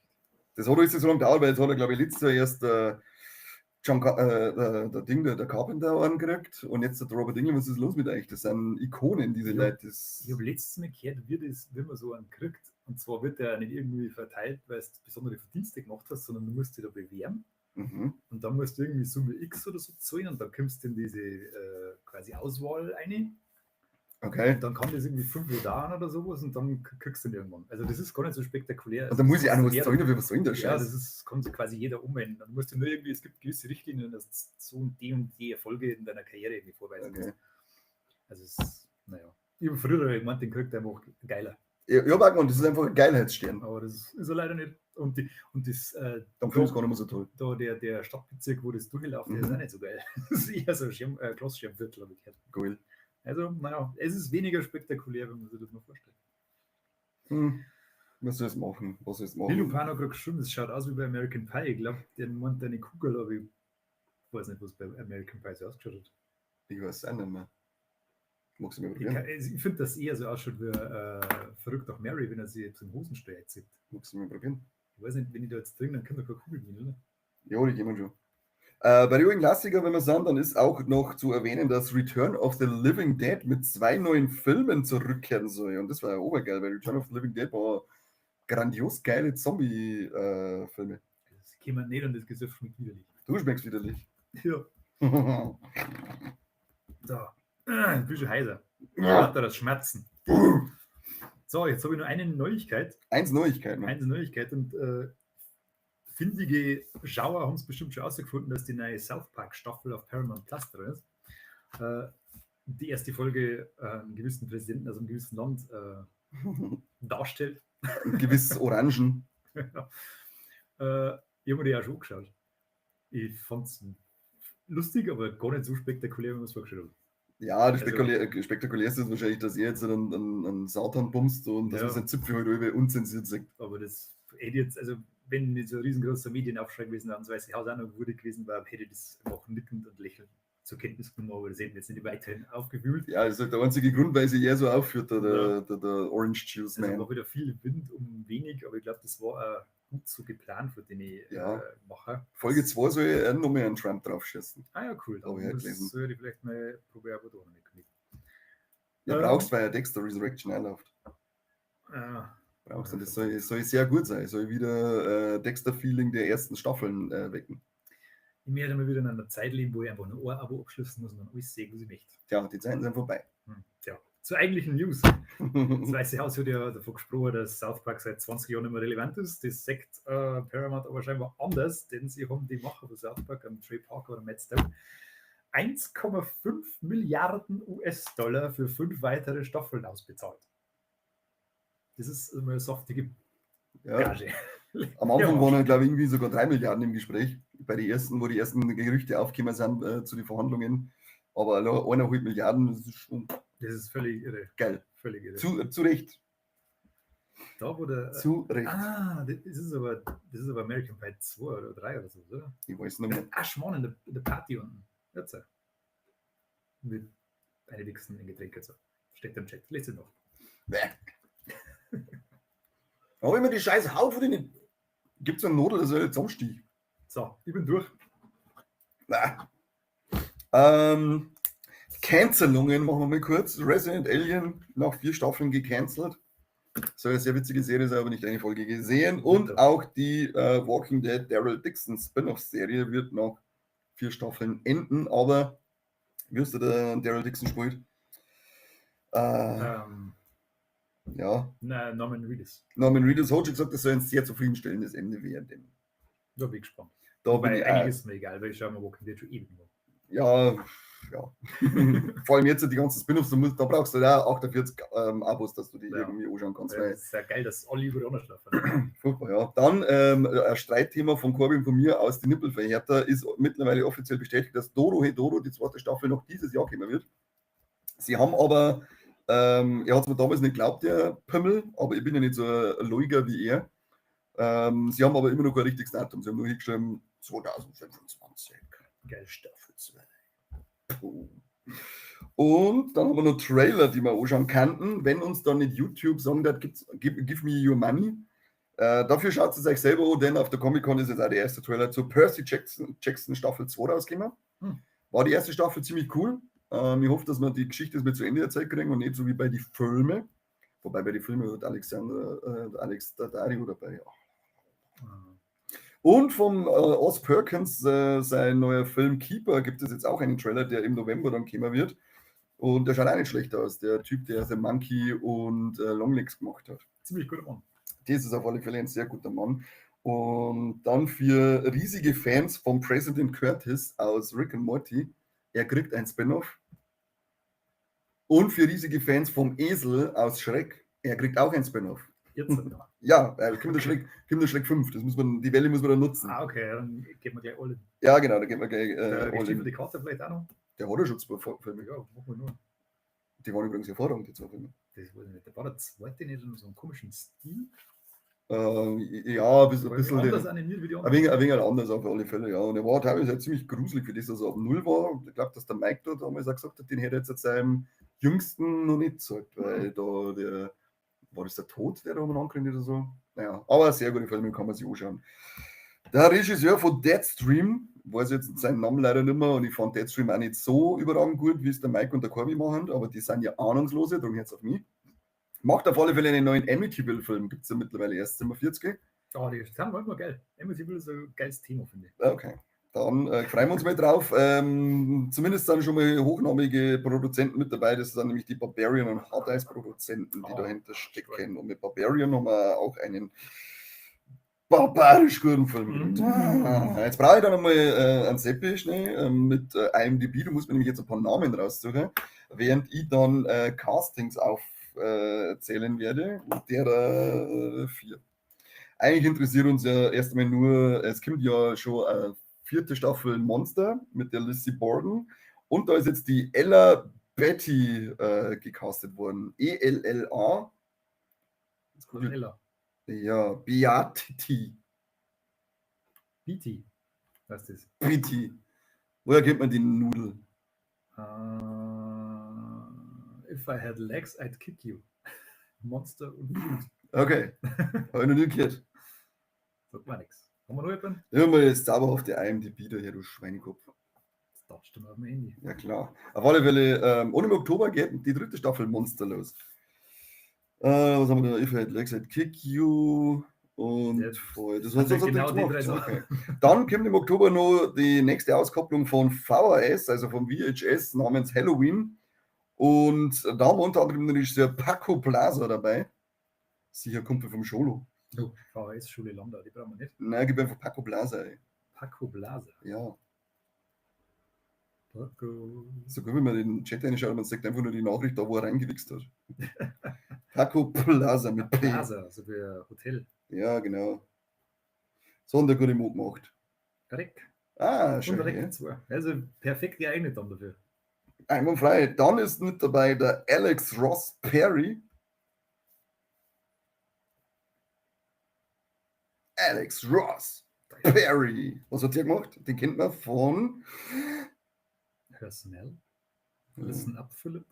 S1: Das hat jetzt so lange gedauert, weil jetzt hat er, glaube ich, letztes Jahr erst der Carpenter angekriegt und jetzt der Robert Englund. Was ist los mit euch? Das sind Ikonen, diese Leute.
S2: Ich habe letztes Mal gehört, wie man so einen kriegt. Und zwar wird der nicht irgendwie verteilt, weil du besondere Verdienste gemacht hast, sondern du musst dich da bewerben.
S1: Mhm.
S2: Und dann musst du irgendwie Summe X oder so zahlen und dann kommst du in diese quasi Auswahl rein.
S1: Okay.
S2: Und dann kann das irgendwie 5 Uhr dauern oder sowas und dann kriegst du den irgendwann. Also das ist gar nicht so spektakulär.
S1: Und dann muss ich auch noch was zahlen, wie was soll denn der Scheiß?
S2: Ja, das kann sich quasi jeder umwenden. Dann musst du nur irgendwie, es gibt gewisse Richtlinien, dass du so und die Erfolge in deiner Karriere irgendwie vorweisen kannst. Okay. Also es ist, naja. Ich habe früher gemeint, den kriegt einfach geiler.
S1: Ja, Mann, das ist einfach ein Geilheitsstern.
S2: Aber das ist er leider nicht. Und das
S1: dann finde ich es gar nicht mehr so toll.
S2: Da der Stadtbezirk, wo das durchläuft, der ist auch nicht so geil. Das ist eher so ein Glasschirmviertel, habe ich gehört.
S1: Cool.
S2: Also, naja, es ist weniger spektakulär, wenn man sich das mal vorstellt.
S1: Was soll es machen?
S2: Lil Pano hat gerade geschrieben, das schaut aus wie bei American Pie. Ich glaube, der meint eine Kugel, aber ich weiß nicht, was bei American Pie so ausgeschaut hat.
S1: Ich weiß es auch nicht mehr. Magst du mir probieren?
S2: Ich finde, dass eher so ausschaut wie verrückt nach Mary, wenn er sie jetzt im Hosensteuer zieht.
S1: Magst du mir probieren?
S2: Ich weiß nicht, wenn ich da jetzt drin, dann kann da keine Kugel gehen, oder?
S1: Ja, die gehen wir schon. Bei den Klassiker, wenn wir sagen, dann ist auch noch zu erwähnen, dass Return of the Living Dead mit 2 neuen Filmen zurückkehren soll. Und das war ja obergeil, weil Return of the Living Dead war grandios geile Zombie-Filme.
S2: Das käme nicht und das Gesicht schmeckt widerlich.
S1: Du schmeckst widerlich.
S2: Ja. So. Ein bisschen heiser. Ja. Hat das Schmerzen. So, jetzt habe ich nur eine Neuigkeit.
S1: Eins Neuigkeit
S2: und findige Schauer haben es bestimmt schon herausgefunden, dass die neue South Park Staffel auf Paramount Plus drin ist. Die erste Folge einen gewissen Präsidenten aus einem gewissen Land darstellt.
S1: Ein gewisses Orangen.
S2: Ich habe mir die auch schon angeschaut. Ich fand es lustig, aber gar nicht so spektakulär, wie man es vorgestellt hat.
S1: Ja, das spektakulärste ist wahrscheinlich, dass ihr jetzt einen Satan bummst und dass man seinen Zipfel halt über unzensiert sagt.
S2: Aber das hätte jetzt, also wenn nicht so ein riesengroßer Medienaufschrei gewesen wäre, das Weiße Haus auch noch wurde gewesen wäre, hätte das einfach nickend und lächelnd zur Kenntnis genommen, aber das hätten wir jetzt nicht weiterhin aufgewühlt.
S1: Ja, das ist der einzige Grund, weil sie eher so aufführt, der Orange Juice Man.
S2: Es war wieder viel Wind um wenig, aber ich glaube, das war gut so geplant für den Macher.
S1: Folge 2 soll er noch mehr einen Trump draufschießen.
S2: Ah ja, cool.
S1: Dann
S2: soll ich vielleicht mal probieren, aber doch nicht.
S1: Ja, brauchst, weil ja Dexter Resurrection einläuft. Brauchst du, das soll sehr gut sein. Soll wieder Dexter-Feeling der ersten Staffeln wecken.
S2: Ich werde mal wieder in einer Zeit leben, wo ich einfach nur ein Abo abschließen muss und dann alles sehe, was ich möchte.
S1: Tja, die Zeiten sind vorbei.
S2: Tja, zur eigentlichen News. Das Weiße Haus hat ja davon gesprochen, dass South Park seit 20 Jahren nicht mehr relevant ist. Das sagt Paramount aber scheinbar anders, denn sie haben die Macher von South Park, Trey Parker oder Matt Stone, 1,5 Milliarden US-Dollar für 5 weitere Staffeln ausbezahlt. Das ist immer eine saftige Gage.
S1: Am Anfang waren glaube ich irgendwie sogar 3 Milliarden im Gespräch, bei den ersten, wo die ersten Gerüchte aufgekommen sind zu den Verhandlungen. Aber 1,5 Milliarden, das ist schon...
S2: Das ist völlig irre.
S1: Geil.
S2: Völlig irre.
S1: Zu Recht.
S2: Da wurde...
S1: Zu Recht.
S2: Das ist aber American Pie 2 oder 3 oder so, oder?
S1: Ich weiß nicht mehr.
S2: Schmarrn in der Party unten. Jetzt. Mit Benedikten in Getränke. So. Steht im Chat. Lest es noch.
S1: Aber immer die scheiß Haut von denen. Gibt es einen Nodel, das ist ein Zusammenstich.
S2: So, ich bin durch.
S1: Cancelungen machen wir mal kurz. Resident Alien nach 4 Staffeln gecancelt. Soll eine sehr witzige Serie sein, aber nicht eine Folge gesehen. Und auch die Walking Dead Daryl Dixon Spin-off-Serie wird nach 4 Staffeln enden. Aber wie hast du der Daryl Dixon spielt? Ja.
S2: Norman Reedus.
S1: Norman Reedus hat schon gesagt, das soll ein sehr zufriedenstellendes Ende werden.
S2: Da bin ich gespannt.
S1: Da bin
S2: ich eigentlich ist es mir egal, weil ich schaue mal Walking Dead schon ewig noch.
S1: Ja. Vor allem jetzt die ganzen Spin-offs, da brauchst du ja 48 Abos, dass du die irgendwie anschauen kannst.
S2: Ja, das ist ja geil, dass alle über die anderen schlafen.
S1: Furchtbar, ja. Dann ein Streitthema von Corbin von mir aus die Nippelverhärter ist mittlerweile offiziell bestätigt, dass Doro Hedoro, die 2. Staffel, noch dieses Jahr kommen wird. Sie haben aber, er hat es mir damals nicht geglaubt, der Pimmel, aber ich bin ja nicht so ein Luiger wie er. Sie haben aber immer noch kein richtiges Datum. Sie haben nur hingeschrieben 2025.
S2: Geil, Staffel 2.
S1: Und dann haben wir noch Trailer, die wir anschauen könnten. Wenn uns dann nicht YouTube sagen wird, give me your money. Dafür schaut es euch selber an, denn auf der Comic-Con ist jetzt auch der erste Trailer zu Percy Jackson Staffel 2 rausgekommen. War die erste Staffel ziemlich cool. Ich hoffe, dass wir die Geschichte mit zu Ende erzählt kriegen und nicht so wie bei den Filmen. Wobei bei den Filmen wird Alex Daddario dabei. Und vom Oz Perkins, sein neuer Film Keeper, gibt es jetzt auch einen Trailer, der im November dann kommen wird. Und der schaut auch nicht schlecht aus. Der Typ, der The Monkey und Longlegs gemacht hat.
S2: Ziemlich guter Mann.
S1: Das ist auf alle Fälle ein sehr guter Mann. Und dann für riesige Fans von President Curtis aus Rick and Morty, er kriegt ein Spin-off. Und für riesige Fans vom Esel aus Shrek, er kriegt auch ein Spin-off. Ja, Kinderschreck 5, die Welle muss man dann nutzen.
S2: Okay, dann geben wir gleich alle.
S1: Ja, genau, da geben wir gleich
S2: alle. Die Karte vielleicht auch noch?
S1: Der hat ja schon 2 Filme.
S2: Ja, machen wir nur.
S1: Die waren übrigens hervorragend, die 2 Filme.
S2: Das weiß ich nicht. Da war der zweite nicht in so einem komischen Stil.
S1: Ja, ein bisschen
S2: anders animiert wie die
S1: anderen. Ein wenig anders auf alle Fälle, ja. Und er war teilweise ziemlich gruselig, für das, dass er auf 0 war. Ich glaube, dass der Mike da damals auch gesagt hat, den hätte er jetzt seinem Jüngsten noch nicht gesagt, weil da war das der Tod, der da angekündigt oder so? Naja, aber sehr gute Filme, kann man sich anschauen. Der Regisseur von Deadstream, weiß jetzt seinen Namen leider nicht mehr, und ich fand Deadstream auch nicht so überragend gut, wie es der Mike und der Corby machen, aber die sind ja ahnungslose, darum jetzt auf mich. Macht auf alle Fälle einen neuen Amityville-Film, gibt es ja mittlerweile erst 40.
S2: Oh, die sind manchmal geil. Amityville ist ein geiles Thema, finde ich.
S1: Okay. Dann freuen wir uns mal drauf. Zumindest sind schon mal hochnamige Produzenten mit dabei. Das sind nämlich die Barbarian und Hard Eyes Produzenten, die dahinter stecken. Und mit Barbarian haben wir auch einen barbarisch guten Film. Jetzt brauche ich dann nochmal einen Seppi schnell mit IMDb. Du musst mir nämlich jetzt ein paar Namen raussuchen, während ich dann Castings aufzählen werde. Und derer 4. Eigentlich interessiert uns ja erst einmal nur, es kommt ja schon 4. Staffel Monster mit der Lizzie Borden. Und da ist jetzt die Ella Betty gecastet worden. ELLA.
S2: Ella.
S1: Ja, Beatty.
S2: BT. Was ist das?
S1: BT. Woher kennt man die Nudel?
S2: If I had legs, I'd kick you. Monster und Nudel.
S1: Okay. Habe ich noch nie gehört.
S2: Sagt mal nichts. Haben wir noch jemanden?
S1: Ja, mal jetzt zauberhafte IMDb daher, du Schweinekopf.
S2: Das darfst du mal auf dem Handy.
S1: Ja, klar. Auf alle Fälle, und im Oktober geht die 3. Staffel Monster los. Was haben wir da? If I had legs, I'd kick you. Und
S2: Ja,
S1: voll. Das
S2: hat
S1: hat
S2: genau die 3
S1: gemacht. Okay. Dann kommt im Oktober noch die nächste Auskopplung von VHS, also vom VHS namens Halloween. Und da haben wir unter anderem den Regisseur Paco Plaza dabei. Sicher Kumpel vom Scholo.
S2: Oh, VHS Schule Lambda, die brauchen wir nicht.
S1: Nein, gib einfach Paco Plaza. Ey.
S2: Paco Plaza.
S1: Ja. So gut, wenn man den Chat reinschaut, man sagt einfach nur die Nachricht da, wo er reingewichst hat. Taco Plaza mit P.
S2: Plaza, also für Hotel.
S1: Ja, genau. So hat der gute Mo gemacht.
S2: Korrekt.
S1: Ah, schön.
S2: Und direkt 2. Also perfekt geeignet dann dafür.
S1: Einwandfrei. Dann ist mit dabei der Alex Ross Perry. Alex Ross Perry. Was hat der gemacht? Den kennt man von
S2: Personnel. Listen up, Philipp.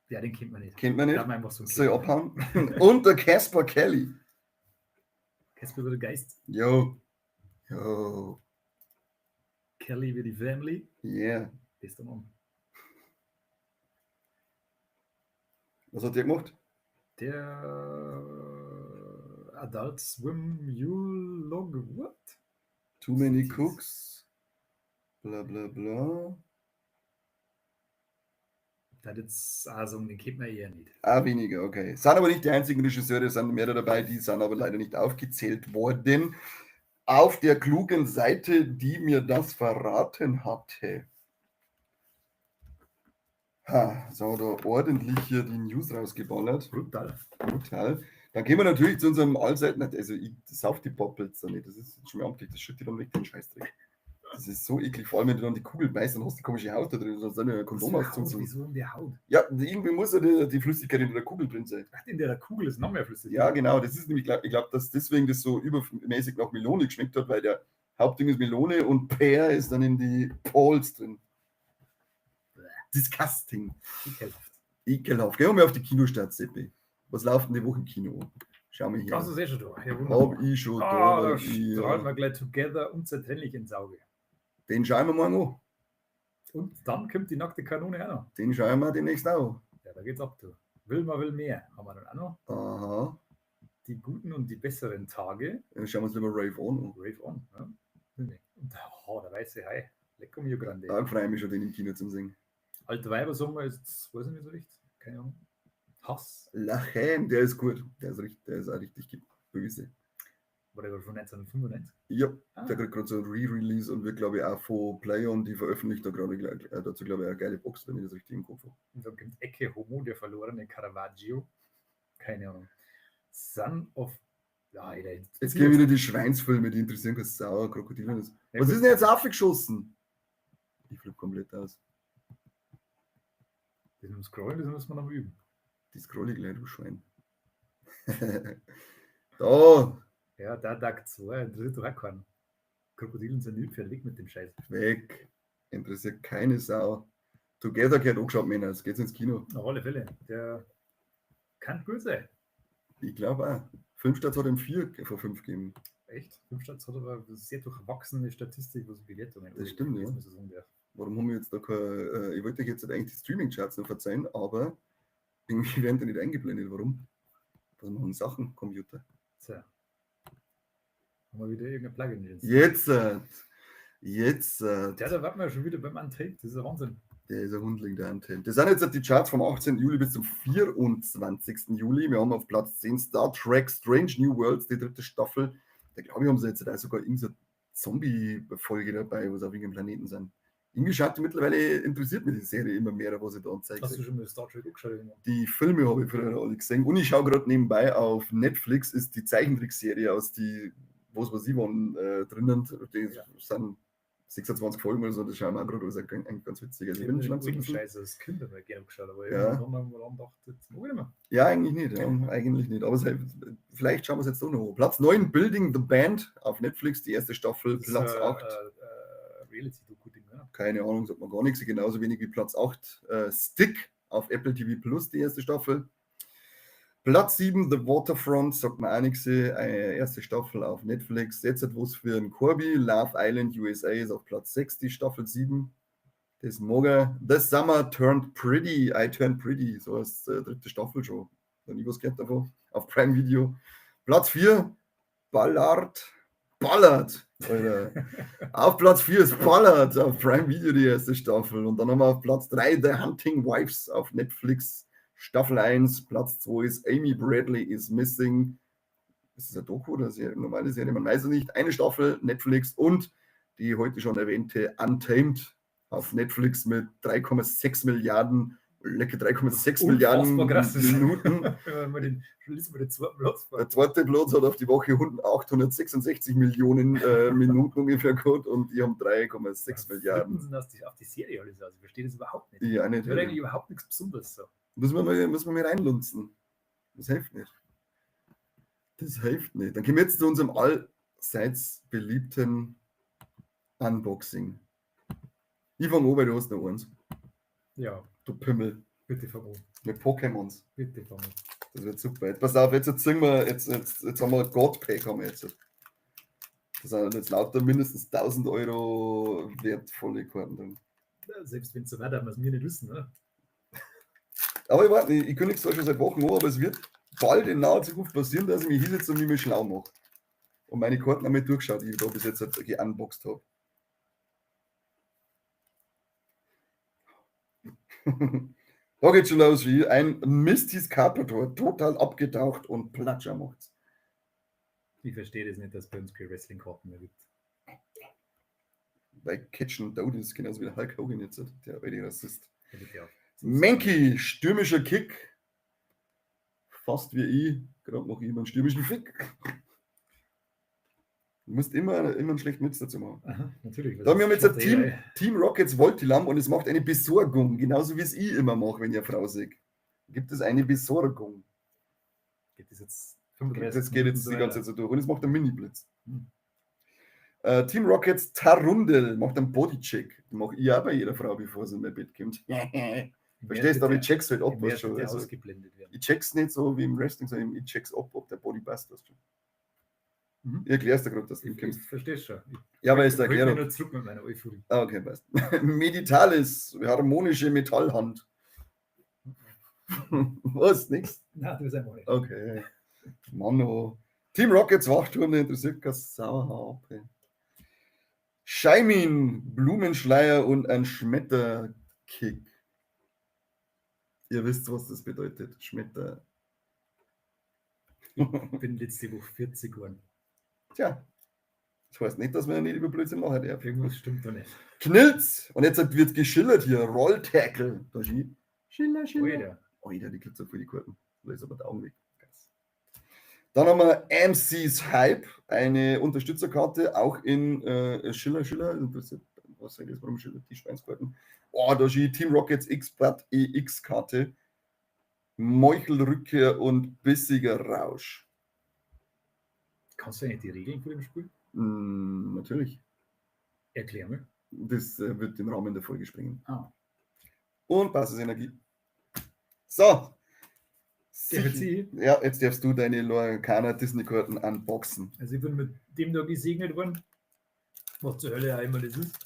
S2: Ja, den kennt man nicht.
S1: Kennt man nicht.
S2: Da einfach so
S1: abhauen. Und der Casper Kelly.
S2: Casper wie der Geist.
S1: Jo.
S2: Kelly wie die Family.
S1: Yeah.
S2: Bester Mann.
S1: Was hat der gemacht?
S2: Der Adult Swim Mule Log. What?
S1: Too many cooks. Bla bla bla.
S2: Das ist also, den kennt man eher nicht.
S1: Weniger, okay. Sind aber nicht die einzigen Regisseure, sind mehrere dabei, die sind aber leider nicht aufgezählt worden. Auf der klugen Seite, die mir das verraten hatte. So, da ordentlich hier die News rausgeballert.
S2: Brutal.
S1: Dann gehen wir natürlich zu unserem allseits, also ich sauf die Poppels da nicht, das ist schon mal amtlich, das schüttet dann weg den Scheißdreck. Das ist so eklig, vor allem wenn du dann die Kugel beißt, dann hast du die komische Haut da drin, sonst eine Kondom ausziehen.
S2: Wieso in der Haut?
S1: Ja, irgendwie muss ja die Flüssigkeit in der Kugel drin sein.
S2: Ach, in der Kugel ist noch mehr Flüssigkeit.
S1: Ja, genau, das ist nämlich, ich glaube, dass deswegen das so übermäßig nach Melone geschmeckt hat, weil der Hauptding ist Melone und Pear ist dann in die Balls drin. Disgusting. Ekelhaft. Gehen wir mal auf die Kinostart, Seppi. Was läuft denn die Woche im Kino? Schau mal hier.
S2: Das ist schon da. Ja,
S1: Hab ich schon da.
S2: Da strahlen wir gleich Together unzertrennlich ins Auge.
S1: Den schauen wir morgen an.
S2: Und dann kommt die nackte Kanone auch noch.
S1: Den schauen wir demnächst auch.
S2: Ja, da geht's ab, du. Will mehr. Haben wir dann auch noch.
S1: Aha.
S2: Die guten und die besseren Tage.
S1: Dann schauen wir uns lieber Rave On an.
S2: Rave On, ja. Und der weiße Hai. Lecker Mio Grande.
S1: Da freue ich mich schon, den im Kino zu sehen.
S2: Alter Weibersommer ist, weiß ich nicht so richtig. Keine Ahnung. Hass.
S1: Lachen, der ist gut. Der ist auch richtig böse.
S2: War der von 1995?
S1: Ja, der kriegt gerade so ein Re-Release und wird, glaube ich, auch von Playon, die veröffentlicht da gerade dazu, glaube ich, eine geile Box, wenn ich das richtig im Kopf habe.
S2: Und dann kommt Ecce Homo, der verlorene Caravaggio. Keine Ahnung. Son of. Ja,
S1: jetzt gehen wieder die Schweinsfilme, die interessieren keine Sau, Krokodile. Ja, was ist denn jetzt aufgeschossen? Ich flippe komplett aus.
S2: Das mit dem Scrollen, das müssen wir noch üben.
S1: Die scroll ich gleich, du Schwein. Da.
S2: Ja, da Tag 2, interessiert doch auch keinen. Krokodilen sind nicht weg mit dem Scheiß.
S1: Weg. Interessiert keine Sau. Together gehört angeschaut, Männer. Jetzt geht's ins Kino.
S2: Auf alle Fälle. Der kann gut sein.
S1: Ich glaube auch. Filmstarts hat ihm 4 von 5 gegeben.
S2: Echt? Filmstarts hat aber eine sehr durchwachsene Statistik, was Bewertungen
S1: Das stimmt, ja. Warum haben wir jetzt da keine. Ich wollte euch jetzt eigentlich die Streaming-Charts noch verzeihen, aber irgendwie werden die nicht eingeblendet. Warum? Was machen Sachen, Computer?
S2: So. Haben wir wieder irgendein Plugin
S1: jetzt.
S2: Ja, da warten wir schon wieder beim Untamed. Das ist ein Wahnsinn.
S1: Der ist ein Hundling, der Untamed. Das sind jetzt die Charts vom 18. Juli bis zum 24. Juli. Wir haben auf Platz 10 Star Trek Strange New Worlds, die 3. Staffel. Da glaube ich, haben sie jetzt auch sogar irgendeine Zombie-Folge dabei, wo sie auf irgendeinem Planeten sind. Irgendwie schaut die mittlerweile, interessiert mich die Serie immer mehr, was sie da anzeigt.
S2: Hast du schon mal Star Trek angeschaut?
S1: Die Filme habe ich früher alle gesehen. Und ich schaue gerade nebenbei auf Netflix, ist die Zeichentrickserie aus die, was weiß ich, waren drinnen. Die sind 26 Folgen oder so, das schauen wir auch gerade, das ist eigentlich ganz witzig. Also ich bin schon so
S2: Scheiße, das Kinder mal gerne geschaut, aber
S1: ja.
S2: Dann haben wir gedacht, jetzt mag ich nicht mehr.
S1: Ja, eigentlich nicht, ja, eigentlich nicht. Aber vielleicht schauen wir es jetzt doch noch. Platz 9, Building the Band auf Netflix, die erste Staffel,
S2: das
S1: Platz 8.
S2: Reality-Doku-Ding, oder?
S1: Keine Ahnung, sagt man gar nichts, genauso wenig wie Platz 8, Stick auf Apple TV Plus, die erste Staffel. Platz 7, The Waterfront, sagt man auch nichts, erste Staffel auf Netflix. Jetzt etwas für einen Corby, Love Island USA ist auf Platz 6, die Staffel 7. Das morgen. The Summer Turned Pretty, I Turned Pretty, so als 3. Staffel schon. Noch nie was gehört davon, auf Prime Video. Platz 4, Ballard. Auf Platz 4 ist Ballard auf Prime Video, die erste Staffel. Und dann haben wir auf Platz 3 The Hunting Wives auf Netflix. Staffel 1, Platz 2 ist Amy Bradley is Missing. Ist das eine Doku oder eine normale Serie? Man weiß es nicht. Eine Staffel, Netflix und die heute schon erwähnte Untamed auf Netflix mit 3,6 Milliarden, lecker 3,6
S2: Unfassbar
S1: Milliarden
S2: krass ist.
S1: Minuten.
S2: Wenn man den zweiten Platz
S1: Der zweite Platz hat auf die Woche 866 Millionen Minuten ungefähr gehabt und die haben 3,6 Milliarden.
S2: Sind auf die Serie alles aus. Ich verstehe das überhaupt nicht.
S1: Ja, nicht.
S2: Das wird eigentlich überhaupt nichts Besonderes so.
S1: Muss man mal reinlunzen. Das hilft nicht. Das hilft nicht. Dann kommen wir jetzt zu unserem allseits beliebten Unboxing. Ich fange an, weil du hast noch eins.
S2: Ja,
S1: Du Pimmel.
S2: bitte fang an.
S1: Mit Pokémons.
S2: Bitte fang an.
S1: Das wird super. Jetzt pass auf, jetzt haben wir Godpack haben wir jetzt. Das sind jetzt lauter mindestens 1000 Euro wertvolle Karten drin.
S2: Ja, selbst wenn es so weiter, haben wir es mir nicht wissen, ne?
S1: Aber ich warte, ich kündige es zwar schon seit Wochen an, aber es wird bald in naher Zukunft passieren, dass ich mich hinsetze und mich schlau mache. Und meine Karten einmal durchschaut, die ich da bis jetzt geunboxed habe. Da geht schon los, wie ein Misty's Carpador total abgetaucht und Platscher macht's.
S2: Ich verstehe das nicht, dass es bei uns keine Wrestling-Karten mehr gibt.
S1: Bei Catchen Dowd ist genauso wie der Hulk Hogan jetzt, der alte Rassist.
S2: Ja, bitte auf.
S1: Menki, stürmischer Kick. Fast wie ich, gerade mache ich immer einen stürmischen Fick. Du musst immer einen schlechten Witz dazu machen.
S2: Aha, natürlich.
S1: Da haben wir jetzt ein Team Rockets Voltilam und es macht eine Besorgung, genauso wie es ich immer mache, wenn ich eine Frau sehe. Gibt es eine Besorgung?
S2: Geht das jetzt 35
S1: Das geht jetzt
S2: so
S1: die ganze Zeit so durch und es macht einen Mini-Blitz.
S2: Hm.
S1: Team Rockets Tarundel macht einen Bodycheck. Den mache ich auch bei jeder Frau, bevor sie in mein Bett kommt. Verstehst du, aber ich check's halt ab, was schon. Also,
S2: ausgeblendet werden.
S1: ich check's nicht so wie im Wrestling, sondern ich check's ab, ob der Body passt.
S2: Mhm.
S1: Ich erklär's dir gerade, dass du
S2: Ich
S1: kommst.
S2: verstehe schon.
S1: Ja, aber ist der
S2: Ich
S1: Erklärung.
S2: nur zurück mit meiner Euphorie.
S1: Ah, okay, passt. Meditalis, harmonische Metallhand. Was? Nix?
S2: Nein, du bist einmal nicht.
S1: Okay. Mano. Team Rockets Wachturm, der interessiert keine Sau. Scheimin, Blumenschleier und ein Schmetterkick. Ihr wisst, was das bedeutet. Schmetter.
S2: Ich bin letzte Woche 40 geworden.
S1: Tja. Das heißt nicht, dass wir nicht über Blödsinn machen dürfen.
S2: Irgendwas stimmt da nicht.
S1: Knilz. Und jetzt wird geschillert hier. Roll-Tackle. Da steht Schiller. Alter, die kriegt so für die Karten. Da ist aber der Augen weg. Dann haben wir MC's Hype, eine Unterstützerkarte, auch in Schiller. Was sage ich jetzt, warum Schiller? Die Schweinskarten. Oh, da steht Team Rockets X-Bad EX-Karte. Meuchelrückkehr und bissiger Rausch.
S2: Kannst du eigentlich die Regeln von dem Spiel?
S1: Natürlich.
S2: Erklär mir.
S1: Das wird den Rahmen der Folge springen.
S2: Ah.
S1: Und Basisenergie. So.
S2: Sie?
S1: Ja, jetzt darfst du deine Lorcaner Disney-Karten unboxen.
S2: Also ich bin mit dem da gesegnet worden. Was zur Hölle auch immer das ist.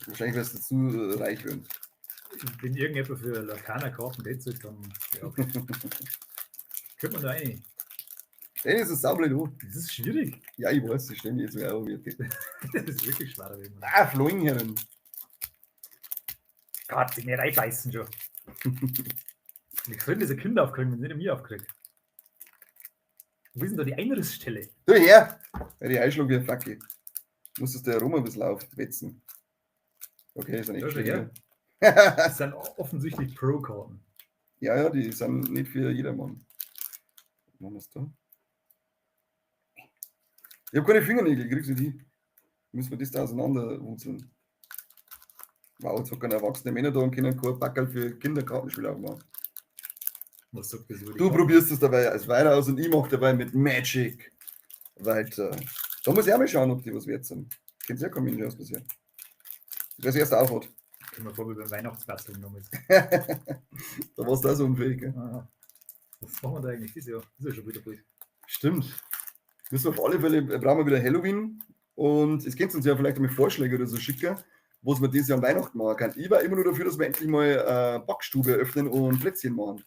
S1: Wahrscheinlich wirst du zu reich werden.
S2: Wenn irgendjemand für Lorcaner-Karten Geld zahlt, dann ja. Könnte man da rein.
S1: Ey, das ist saublöd, du.
S2: Das ist schwierig.
S1: Ja, ich weiß, ich stelle mir jetzt sogar auch wieder.
S2: Das ist wirklich schwer.
S1: Floingherren.
S2: Gott, die mir reinbeißen schon. Wie sollen diese Kinder aufkriegen, wenn sie nicht mir aufkriegen? Wo ist denn da die Einrissstelle?
S1: Du her! Ja, die Einschlag wie ein Flacke. Musstest du herum ein bisschen aufwetzen. Okay, ist ein echt schwierig.
S2: Das sind offensichtlich Pro-Karten.
S1: Ja, die sind nicht für jedermann. Machen wir es da? Ich habe keine Fingernägel, kriegst du die? Müssen wir das da auseinanderwurzeln. Wow, jetzt hat keine erwachsene Männer da und können kein Backerl für Kinderkartenspiele aufmachen.
S2: Was sagt das über die
S1: Du
S2: Karten?
S1: probierst es dabei als weiter aus und ich mache dabei mit Magic weiter. Da muss ich auch mal schauen, ob die was wert sind. Kennt ihr ja kein aus bisher. Wer es erst auch hat.
S2: Können wir vor wie beim Weihnachtsbasteln damals.
S1: Da warst du auch so unfähig, gell?
S2: Aha. Was machen wir da eigentlich dieses Jahr? Ist ja schon wieder bald.
S1: Stimmt. Müssen wir auf alle Fälle, brauchen wir wieder Halloween. Und es könnt uns ja vielleicht einmal Vorschläge oder so schicken, was wir dieses Jahr an Weihnachten machen kann. Ich war immer nur dafür, dass wir endlich mal Backstube öffnen und Plätzchen machen.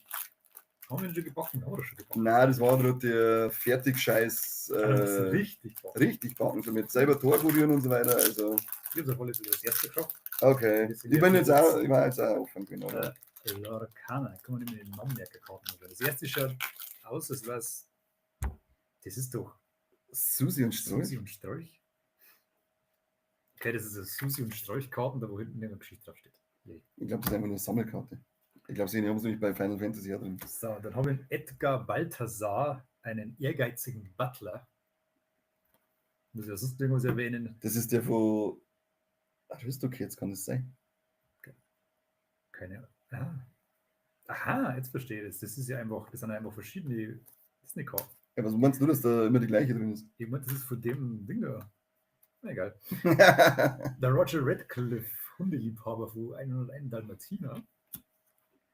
S2: Haben wir den schon gebacken? Haben wir das schon gebacken?
S1: Nein, das war gerade der Fertigscheiß.
S2: Das ist richtig backen.
S1: Richtig backen, so mit selber Tor rühren und so weiter. Also,
S2: Ich habe es auf alle Fälle das erste geschafft.
S1: okay. Ich war jetzt auch offen, genau.
S2: Lorcaner, kann man nicht mit den Nammwerkerkarten machen. Das erste schaut aus, als wäre es. Das ist doch
S1: Susi und Strolch.
S2: Susi und Strolch. Okay, das ist eine Susi- und Strolchkarten, da wo hinten eine Geschichte draufsteht.
S1: Ich glaube, das ist einfach nur eine Sammelkarte. Ich glaube, sie haben es nämlich bei Final Fantasy drin.
S2: So, dann haben wir Edgar Balthasar, einen ehrgeizigen Butler. Muss ich ja sonst irgendwas erwähnen?
S1: Das ist der von Aristocats, kann das sein?
S2: Keine Ahnung. Aha, jetzt verstehe ich das. Das sind einfach verschiedene Disney-Karten.
S1: Ja, was meinst du, dass da immer die gleiche drin ist?
S2: Ich meine, das ist von dem Ding da. Na egal. Der Roger Radcliffe, Hundeliebhaber von 101 Dalmatiner.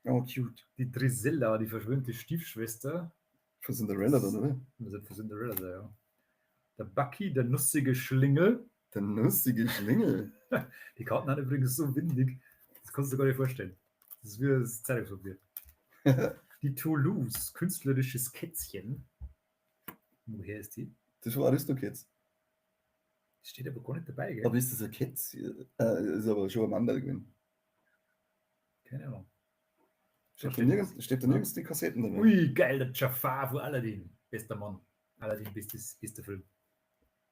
S1: Oh, cute.
S2: Die Drizella, die verschwundene Stiefschwester.
S1: Von Cinderella dann, oder?
S2: Das ist für Cinderella, ja. Der Bucky, der nussige Schlingel.
S1: Der nussige Schlingel.
S2: Die Karten haben übrigens so windig, das kannst du dir gar nicht vorstellen. Das ist wie das Zeitungspapier. Die Toulouse, künstlerisches Kätzchen. Woher ist die?
S1: Das war Aristocats.
S2: Das steht aber gar nicht dabei, gell?
S1: Aber ist das ein Kätzchen? Ist aber schon ein Mann da gewesen.
S2: Keine Ahnung.
S1: Steht da nirgends die Kassetten drin?
S2: Ui, geil, der Jafar von Aladdin. Bester Mann. Aladdin, bester Film.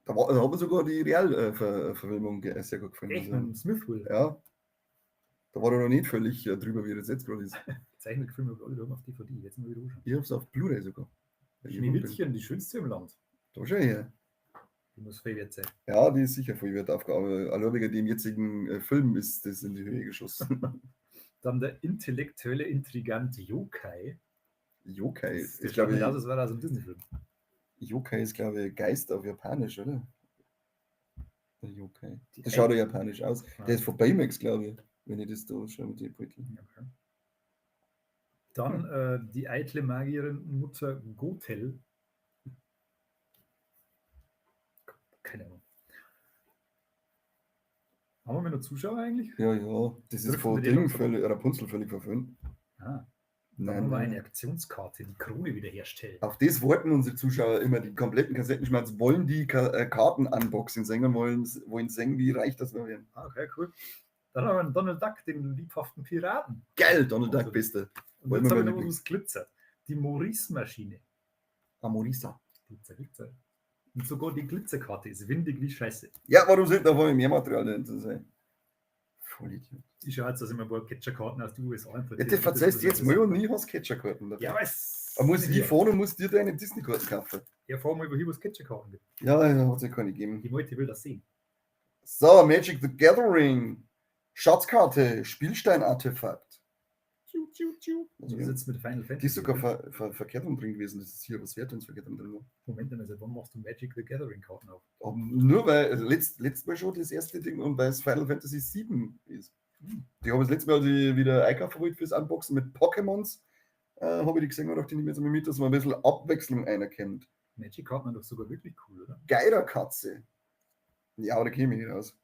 S1: Da hat mir sogar die Realverfilmung sehr gut gefallen.
S2: Echt, mit Smithville.
S1: Ja. Da war er noch nicht völlig drüber, wie das jetzt gerade ist.
S2: Zeichentrickfilme habe ich alle auf DVD. Jetzt mal wieder anschauen.
S1: Ich hab's auf Blu-ray sogar.
S2: Schneewittchen, die schönste im Land.
S1: Da schon her.
S2: Die muss viel wert sein.
S1: Ja, die ist sicher viel wert aufgearbeitet. Allein wegen dem jetzigen Film ist das in die Höhe geschossen.
S2: Dann der intellektuelle Intrigant Yokai.
S1: Yokai.
S2: Das schaut nicht aus, als wäre das ein Disney-Film.
S1: Yokai ist, glaube ich, Geist auf Japanisch, oder? Der Yokai. Das schaut ja japanisch aus. Der ist von Baymax, glaube ich, wenn ich das da schaue mit den Beuteln.
S2: Okay. Dann die eitle Magierin Mutter Gothel. Keine Ahnung. Haben wir noch Zuschauer eigentlich?
S1: Ja. Das ist von Ding, Rapunzel völlig verfilmt.
S2: Dann haben wir eine Aktionskarte, die Krone wiederherstellen.
S1: Auf das wollten unsere Zuschauer immer, die kompletten Kassettenschmerz, wollen die Karten-Unboxing singen, wollen singen, wie reich das wir werden.
S2: Okay, cool. Dann haben wir einen Donald Duck, den liebhaften Piraten.
S1: Geil, Donald Duck, beste.
S2: Und jetzt haben wir noch was glitzert. Die Maurice-Maschine.
S1: Amorisa.
S2: Glitzer. Und sogar die Glitzerkarte ist windig wie Scheiße.
S1: Ja, warum sind da wohl mehr Material drin zu sein? Voll Idiot.
S2: Ich schaue jetzt, dass ich mir ein paar Catcher-Karten aus den USA
S1: importiere. Ja, das verzeihst du jetzt mal und nie hast Catcher-Karten.
S2: Ja, weiß.
S1: Aber muss ich die fahren und muss dir deine Disney-Karten kaufen?
S2: Ja, fahr mal wohin, wo es Catcher-Karten gibt.
S1: Ja, hat es ja keine gegeben.
S2: Die Leute will das sehen.
S1: So, Magic the Gathering. Schatzkarte, Spielstein-Artefakt.
S2: Also, ist jetzt mit Final Fantasy.
S1: Die ist sogar verkehrt drin gewesen. Das ist hier was wert, wenn es verkehrt drin war.
S2: Moment, also wann machst du Magic the Gathering Karten auf?
S1: Nur weil letztes Mal schon das erste Ding und weil es Final Fantasy 7 ist. Die habe ich das letzte Mal wieder einkaufen wollte fürs Unboxen mit Pokémons. Habe ich die gesehen und dachte, die nehmen jetzt mal mit, dass man ein bisschen Abwechslung einerkennt.
S2: Magic-Karten sind doch sogar wirklich cool, oder?
S1: Geiderkatze. Ja, da käme ich nicht raus.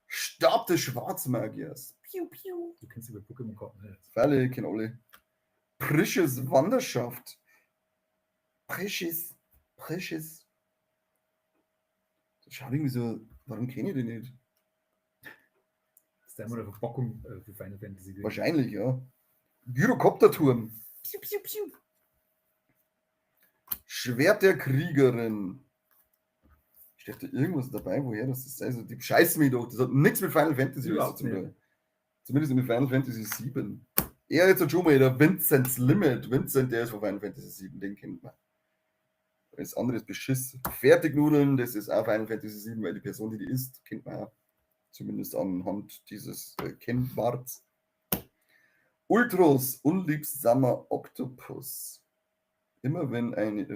S1: Stab des Schwarzmagiers. Piu, piu.
S2: Du kennst über Pokémon-Karten nicht.
S1: Fälle, kennen alle. Prisches Wanderschaft. Prisches. Das schaut irgendwie so, warum kenne ich den nicht?
S2: Das ist einmal eine Verpackung für Final Fantasy.
S1: Wahrscheinlich, ja. Gyrokopterturm. Piu, piu, piu. Schwert der Kriegerin. Steht da irgendwas dabei, woher das ist? Also, die scheißen mich doch. Das hat nichts mit Final Fantasy zu tun. Zumindest mit Final Fantasy 7. Er jetzt schon mal der Vincent's Limit. Vincent, der ist von Final Fantasy 7, den kennt man. Das andere ist Beschiss. Fertignudeln, das ist auch Final Fantasy 7, weil die Person, die isst, kennt man ja. Zumindest anhand dieses Kennwarts. Ultros, unliebsamer Oktopus. Immer wenn eine.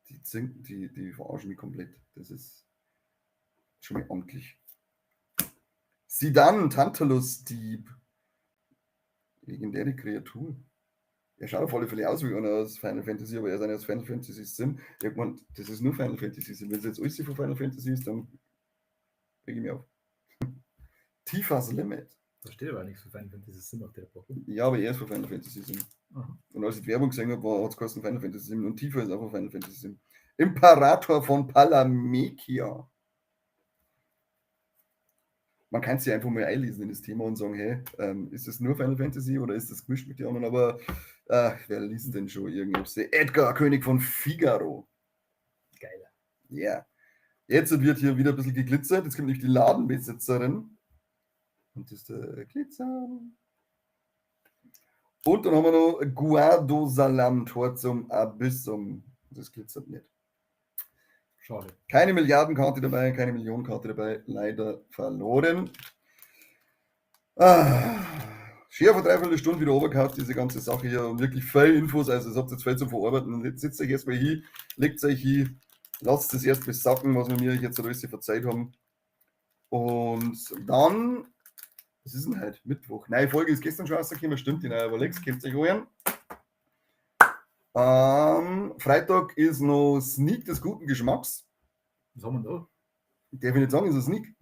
S1: Die verarschen mich komplett. Das ist schon mal amtlich. Sidan, Tantalus-Dieb. Legendäre Kreatur. Er schaut auf alle Fälle aus wie einer aus Final Fantasy, aber er ist einer aus Final Fantasy Sim. Ich hab gemeint, das ist nur Final Fantasy Sim. Wenn es jetzt alles von Final Fantasy ist, dann reg ich mich auf. Tifas Limit.
S2: Da steht aber nichts für Final Fantasy Sim auf der Packung.
S1: Ja, aber er ist von Final Fantasy Sim. Aha. Und als ich die Werbung gesehen habe, hat es kosten Final Fantasy Sim und Tifa ist auch von Final Fantasy Sim. Imperator von Palamekia. Man kann sich einfach mal einlesen in das Thema und sagen, hey, ist das nur Final Fantasy oder ist das gemischt mit den anderen? Aber wer liest denn schon irgendwas? Edgar, König von Figaro.
S2: Geiler.
S1: Ja. Yeah. Jetzt wird hier wieder ein bisschen geglitzert. Jetzt kommt nämlich die Ladenbesitzerin. Und das ist der Glitzer. Und dann haben wir noch Guardo Salam, Tor zum Abyssum. Das glitzert nicht.
S2: Schade.
S1: Keine Milliardenkarte dabei, keine Millionenkarte dabei. Leider verloren. Scher vor 3/4 Stunde wieder overkauft, diese ganze Sache hier. Und wirklich viel Infos. Also, ihr habt jetzt viel zum Verarbeiten. Und jetzt sitzt euch erstmal hin, legt euch hin, lasst es erst bis sacken, was wir mir jetzt alles verzeiht haben. Und dann, was ist denn heute? Mittwoch. Neue Folge ist gestern schon rausgekommen, stimmt, die neue Alex, kennt euch hören. Freitag ist noch Sneak des guten Geschmacks.
S2: Was haben wir da?
S1: Darf ich nicht sagen, ist ein Sneak.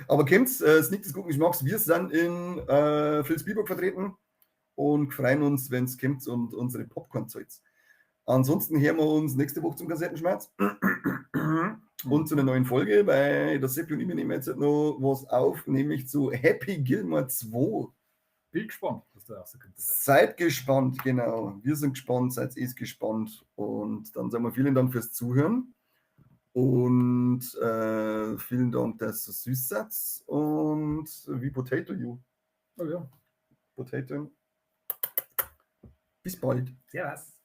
S1: Aber kennt's, Sneak des guten Geschmacks, wir sind in Vilsbiburg vertreten und freuen uns, wenn es kommt und unsere Popcorn zahlt. Ansonsten hören wir uns nächste Woche zum Kassettenschmerz und zu einer neuen Folge, weil der Seppi und ich nehmen jetzt noch was auf, nämlich zu Happy Gilmore 2.
S2: Bin gespannt, was da rauskommt.
S1: Seid gespannt, genau. Wir sind gespannt, seid ihr gespannt. Und dann sagen wir vielen Dank fürs Zuhören. Und vielen Dank, dass ihr süß seid. Und wie Potato You.
S2: Oh ja.
S1: Potato. Bis bald.
S2: Servus.